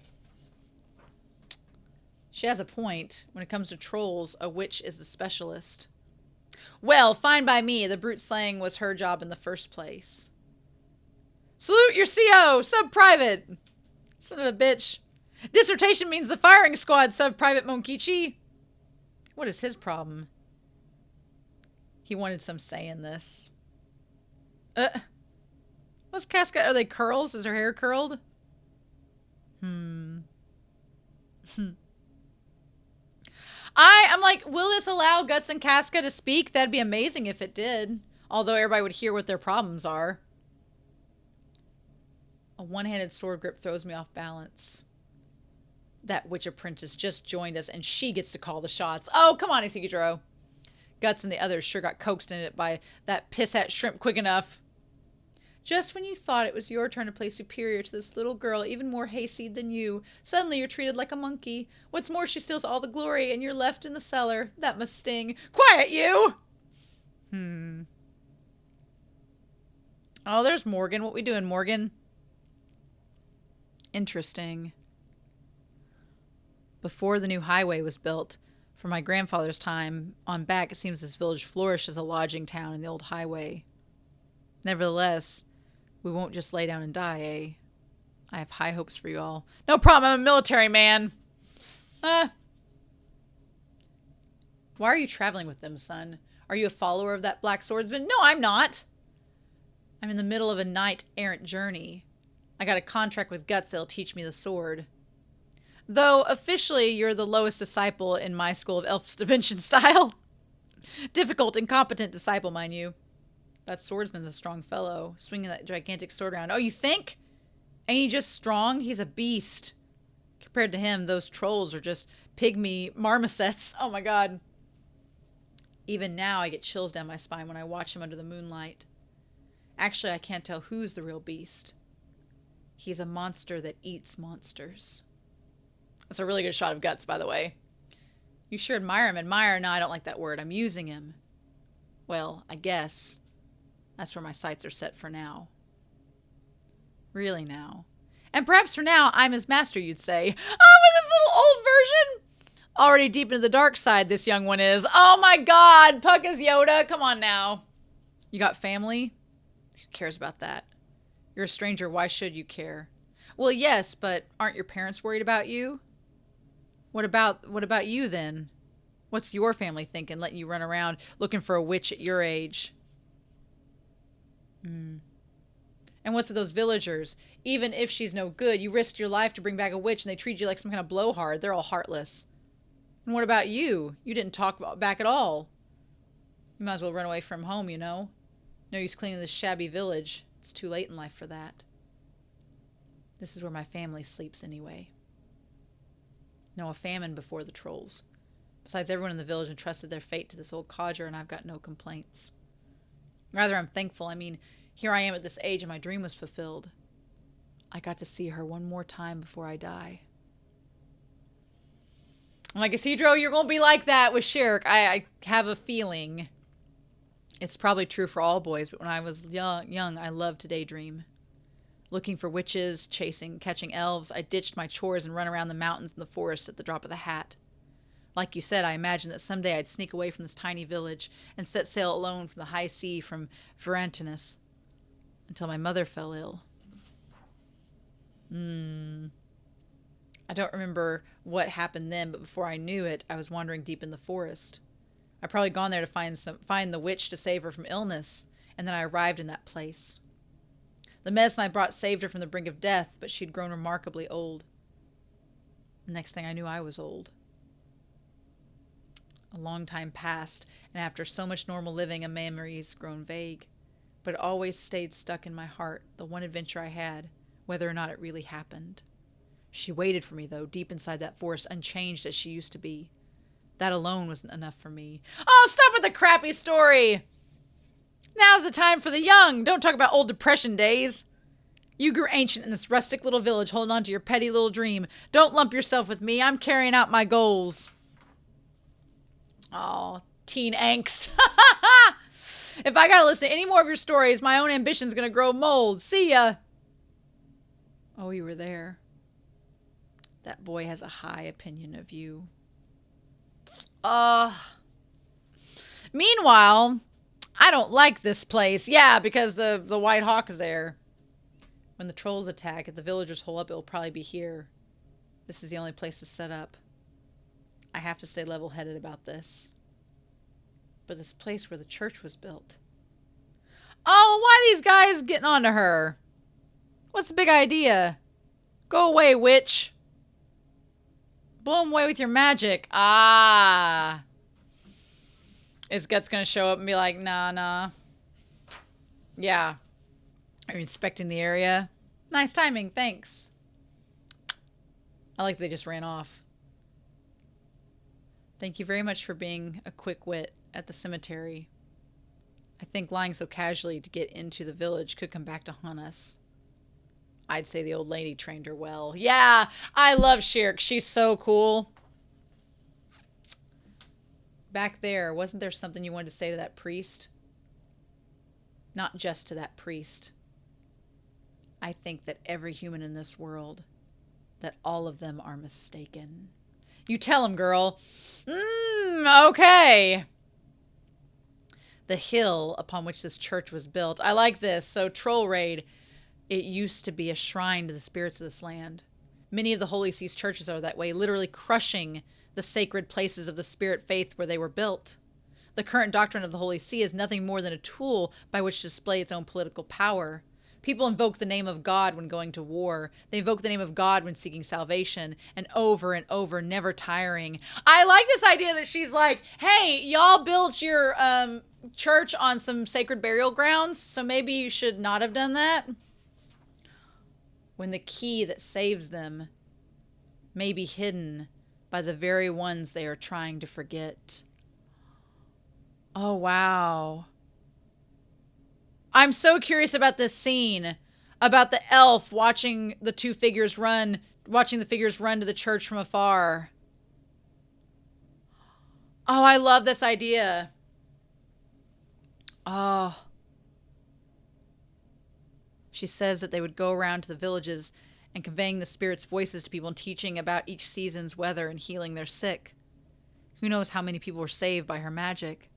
She has a point. When it comes to trolls, a witch is the specialist. Well, fine by me. The brute slaying was her job in the first place. Salute your CO, sub-private. Son of a bitch. Dissertation means the firing squad, sub-private Monkichi. What is his problem? He wanted some say in this. What's Casca? Are they curls? Is her hair curled? I'm like, will this allow Guts and Casca to speak? That'd be amazing if it did. Although everybody would hear what their problems are. A one-handed sword grip throws me off balance. That witch apprentice just joined us and she gets to call the shots. Oh, come on, Isigidro. Guts and the others sure got coaxed in it by that pissat shrimp quick enough. Just when you thought it was your turn to play superior to this little girl, even more hayseed than you, suddenly you're treated like a monkey. What's more, she steals all the glory and you're left in the cellar. That must sting. Quiet, you! Oh, there's Morgan. What we doing, Morgan? Interesting. Before the new highway was built, from my grandfather's time on back, it seems this village flourished as a lodging town in the old highway. Nevertheless, we won't just lay down and die, eh? I have high hopes for you all. No problem, I'm a military man. Why are you traveling with them, son? Are you a follower of that black swordsman? No, I'm not. I'm in the middle of a knight-errant journey. I got a contract with Guts that'll teach me the sword. Though, officially, you're the lowest disciple in my school of elf dimension style. Difficult, incompetent disciple, mind you. That swordsman's a strong fellow, swinging that gigantic sword around. Oh, you think? Ain't he just strong? He's a beast. Compared to him, those trolls are just pygmy marmosets. Oh my god. Even now, I get chills down my spine when I watch him under the moonlight. Actually, I can't tell who's the real beast. He's a monster that eats monsters. That's a really good shot of Guts, by the way. You sure admire him. Admire? No, I don't like that word. I'm using him. Well, I guess that's where my sights are set for now. Really now. And perhaps for now, I'm his master, you'd say. Oh, but this little old version! Already deep into the dark side, this young one is. Oh my god! Puck is Yoda. Come on now. You got family? Who cares about that? You're a stranger. Why should you care? Well, yes, but aren't your parents worried about you? What about you then? What's your family thinking, letting you run around looking for a witch at your age? And what's with those villagers? Even if she's no good, you risked your life to bring back a witch and they treat you like some kind of blowhard. They're all heartless. And what about you? You didn't talk back at all. You might as well run away from home, you know. No use cleaning this shabby village. It's too late in life for that. This is where my family sleeps anyway. No, a famine before the trolls. Besides, everyone in the village entrusted their fate to this old codger, and I've got no complaints. Rather, I'm thankful. I mean, here I am at this age, and my dream was fulfilled. I got to see her one more time before I die. I'm like, Isidro, you're going to be like that with Schierke. I have a feeling. It's probably true for all boys, but when I was young, I loved to daydream. Looking for witches, catching elves, I ditched my chores and run around the mountains and the forest at the drop of the hat. Like you said, I imagined that someday I'd sneak away from this tiny village and set sail alone from the high sea from Verantinus until my mother fell ill. I don't remember what happened then, but before I knew it, I was wandering deep in the forest. I'd probably gone there to find the witch to save her from illness, and then I arrived in that place. The medicine I brought saved her from the brink of death, but she'd grown remarkably old. The next thing I knew, I was old. A long time passed, and after so much normal living, a memory's grown vague. But it always stayed stuck in my heart, the one adventure I had, whether or not it really happened. She waited for me, though, deep inside that forest, unchanged as she used to be. That alone wasn't enough for me. Oh, stop with the crappy story! Now's the time for the young. Don't talk about old depression days. You grew ancient in this rustic little village, holding on to your petty little dream. Don't lump yourself with me. I'm carrying out my goals. Oh, teen angst. If I gotta listen to any more of your stories, my own ambition's gonna grow mold. See ya. Oh, you were there. That boy has a high opinion of you. Meanwhile, I don't like this place. Yeah, because the White Hawk is there. When the trolls attack, if the villagers hole up, it'll probably be here. This is the only place to set up. I have to stay level-headed about this. But this place where the church was built. Oh, why are these guys getting on to her? What's the big idea? Go away, witch. Blow him away with your magic. Ah. Is Guts going to show up and be like, nah. Yeah. Are you inspecting the area? Nice timing, thanks. I like that they just ran off. Thank you very much for being a quick wit at the cemetery. I think lying so casually to get into the village could come back to haunt us. I'd say the old lady trained her well. Yeah, I love Schierke. She's so cool. Back there, wasn't there something you wanted to say to that priest? Not just to that priest. I think that every human in this world, that all of them are mistaken. You tell him, girl. Okay. The hill upon which this church was built. I like this. So, Troll Raid. It used to be a shrine to the spirits of this land. Many of the Holy See's churches are that way, literally crushing the sacred places of the spirit faith where they were built. The current doctrine of the Holy See is nothing more than a tool by which to display its own political power. People invoke the name of God when going to war. They invoke the name of God when seeking salvation, and over, never tiring. I like this idea that she's like, hey, y'all built your church on some sacred burial grounds, so maybe you should not have done that. When the key that saves them may be hidden by the very ones they are trying to forget. Oh, wow. I'm so curious about this scene, about the elf watching the two figures run, watching the figures run to the church from afar. Oh, I love this idea. Oh. She says that they would go around to the villages and conveying the spirits' voices to people and teaching about each season's weather and healing their sick. Who knows how many people were saved by her magic?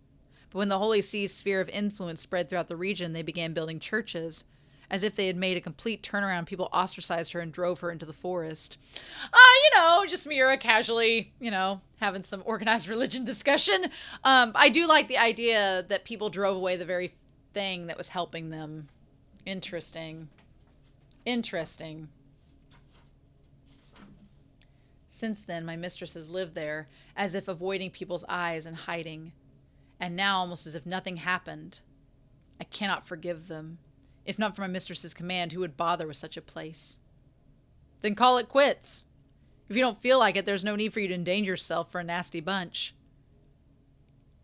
But when the Holy See's sphere of influence spread throughout the region, they began building churches. As if they had made a complete turnaround, people ostracized her and drove her into the forest. Just Miura casually, having some organized religion discussion. I do like the idea that people drove away the very thing that was helping them. Interesting. Since then, my mistress has lived there, as if avoiding people's eyes and hiding. And now, almost as if nothing happened. I cannot forgive them. If not for my mistress's command, who would bother with such a place? Then call it quits. If you don't feel like it, there's no need for you to endanger yourself for a nasty bunch.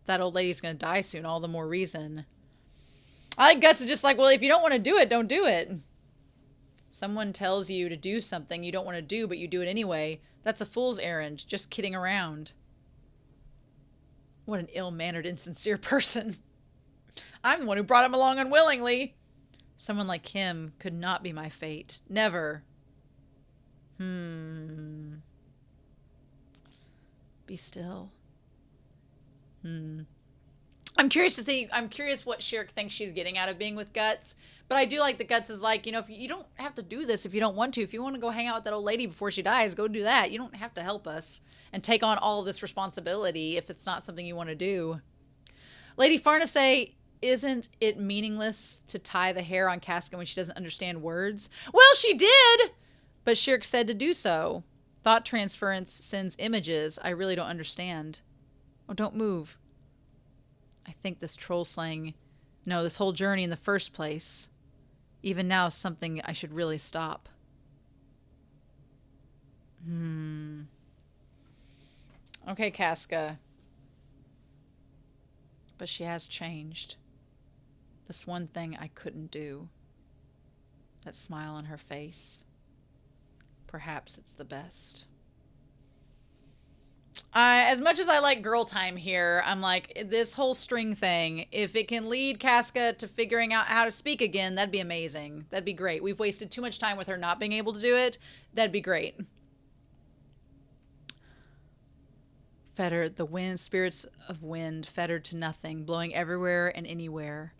That old lady's going to die soon, all the more reason. I like Guts is just like, well, if you don't want to do it, don't do it. Someone tells you to do something you don't want to do, but you do it anyway. That's a fool's errand, just kidding around. What an ill-mannered, insincere person. I'm the one who brought him along unwillingly. Someone like him could not be my fate. Never. Be still. I'm curious what Schierke thinks she's getting out of being with Guts. But I do like that Guts is like, if you don't have to do this if you don't want to. If you want to go hang out with that old lady before she dies, go do that. You don't have to help us and take on all of this responsibility if it's not something you want to do. Lady Farnace isn't it meaningless to tie the hair on Casca when she doesn't understand words? Well, she did, but Schierke said to do so. Thought transference sends images I really don't understand. Oh, don't move. I think this troll slaying, no, this whole journey in the first place, even now is something I should really stop. Okay, Casca. But she has changed. This one thing I couldn't do. That smile on her face. Perhaps it's the best. As much as I like girl time here, I'm like, this whole string thing, if it can lead Casca to figuring out how to speak again, that'd be amazing. That'd be great. We've wasted too much time with her not being able to do it. That'd be great. Fettered, the wind, spirits of wind, fettered to nothing, blowing everywhere and anywhere.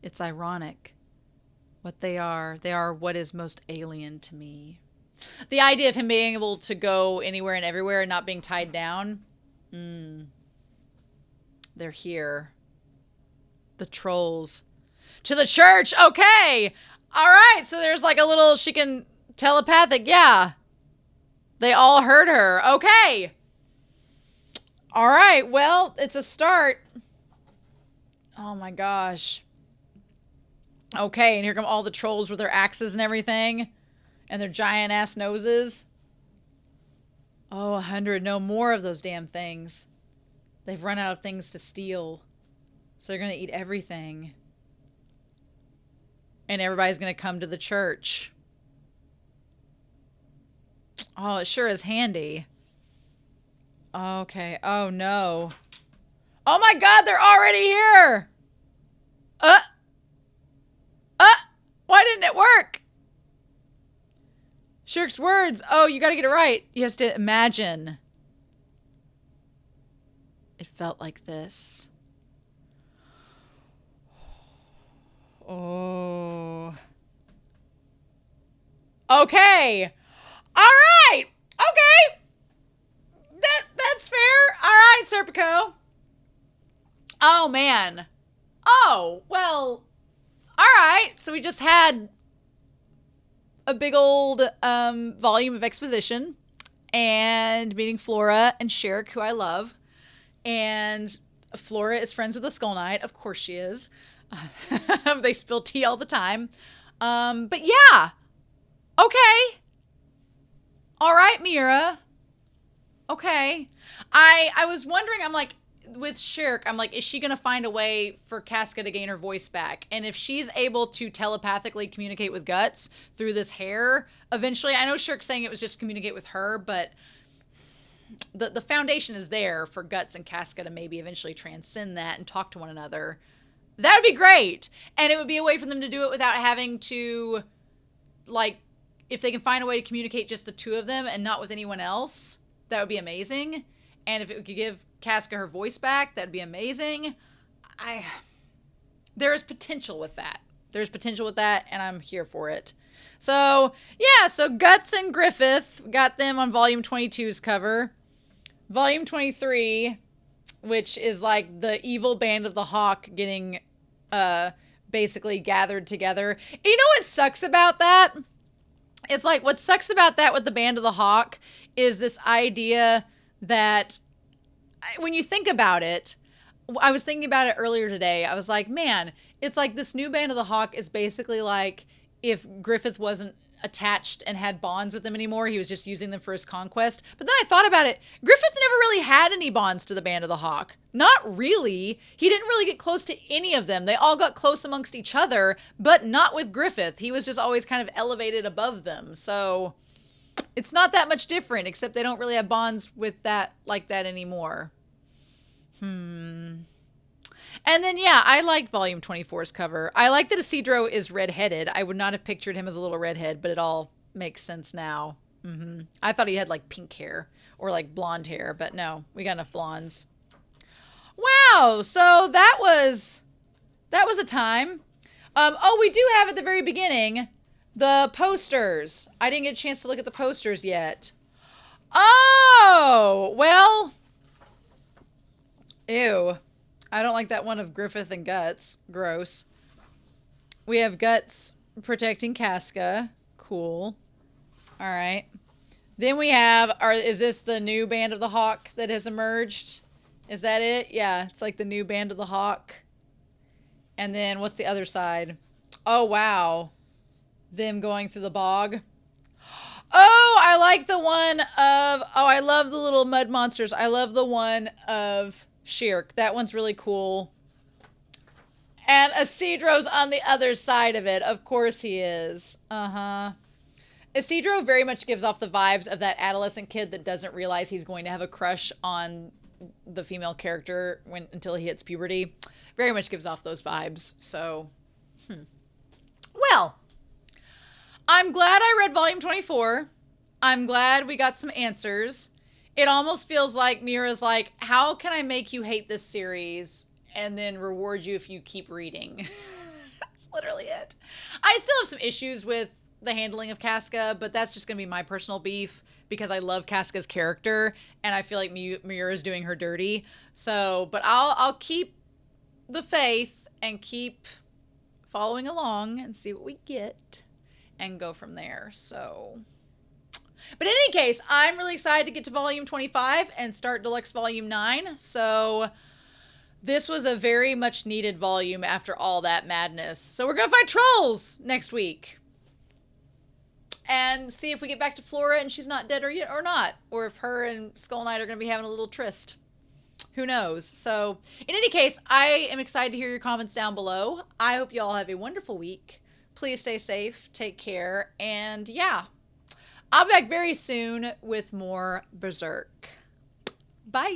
It's ironic. What they are what is most alien to me. The idea of him being able to go anywhere and everywhere and not being tied down. They're here. The trolls. To the church! Okay! Alright, so there's like a little, she can telepathic, yeah. They all heard her. Okay! Alright, well, it's a start. Oh my gosh. Okay, and here come all the trolls with their axes and everything. And their giant ass noses. Oh, 100. No more of those damn things. They've run out of things to steal. So they're going to eat everything. And everybody's going to come to the church. Oh, it sure is handy. Okay. Oh, no. Oh, my God. They're already here. Why didn't it work? Schierke's words. Oh, you got to get it right. You have to imagine. It felt like this. Oh. Okay. All right. Okay. That's fair. All right, Serpico. Oh, man. Oh, well. All right. So we just had a big old volume of exposition and meeting Flora and Schierke, who I love. And Flora is friends with the Skull Knight. Of course she is. They spill tea all the time. But yeah. Okay. All right, Miura. Okay. I was wondering, I'm like, with Schierke, I'm like, is she going to find a way for Casca to gain her voice back? And if she's able to telepathically communicate with Guts through this hair, eventually, I know Schierke's saying it was just communicate with her, but the foundation is there for Guts and Casca to maybe eventually transcend that and talk to one another. That would be great. And it would be a way for them to do it without having to, like, if they can find a way to communicate just the two of them and not with anyone else, that would be amazing. And if it could give Casca her voice back, that'd be amazing. There is potential with that. There's potential with that, and I'm here for it. So, yeah, so Guts and Griffith, got them on Volume 22's cover. Volume 23, which is like the evil band of the Hawk getting basically gathered together. You know what sucks about that? It's like, what sucks about that with the band of the Hawk is this idea that when you think about it, I was thinking about it earlier today. I was like, man, it's like this new band of the Hawk is basically like if Griffith wasn't attached and had bonds with them anymore, he was just using them for his conquest. But then I thought about it. Griffith never really had any bonds to the band of the Hawk. Not really. He didn't really get close to any of them. They all got close amongst each other, but not with Griffith. He was just always kind of elevated above them. So it's not that much different, except they don't really have bonds with that like that anymore. And then, yeah, I like Volume 24's cover. I like that Isidro is redheaded. I would not have pictured him as a little redhead, but it all makes sense now. I thought he had, like, pink hair or, like, blonde hair, but no, we got enough blondes. Wow, so that was a time. Oh, we do have at the very beginning the posters. I didn't get a chance to look at the posters yet. Oh, well... Ew. I don't like that one of Griffith and Guts. Gross. We have Guts protecting Casca. Cool. All right. Then we have, is this the new Band of the Hawk that has emerged? Is that it? Yeah, it's like the new Band of the Hawk. And then what's the other side? Oh, wow. Them going through the bog. Oh, I like the one of, oh, I love the little mud monsters. I love the one of Schierke. That one's really cool. And Isidro's on the other side of it. Of course he is. Uh-huh. Isidro very much gives off the vibes of that adolescent kid that doesn't realize he's going to have a crush on the female character until he hits puberty. Very much gives off those vibes. So, Well, I'm glad I read volume 24. I'm glad we got some answers. It almost feels like Miura's like, how can I make you hate this series and then reward you if you keep reading? That's literally it. I still have some issues with the handling of Casca, but that's just going to be my personal beef because I love Casca's character and I feel like Miura's doing her dirty. So, but I'll keep the faith and keep following along and see what we get and go from there. So, but in any case, I'm really excited to get to volume 25 and start deluxe volume 9. So this was a very much needed volume after all that madness. So we're going to fight trolls next week and see if we get back to Flora and she's not dead or not, or if her and Skull Knight are going to be having a little tryst. Who knows? So in any case, I am excited to hear your comments down below. I hope you all have a wonderful week. Please stay safe, take care, and yeah, I'll be back very soon with more Berserk. Bye!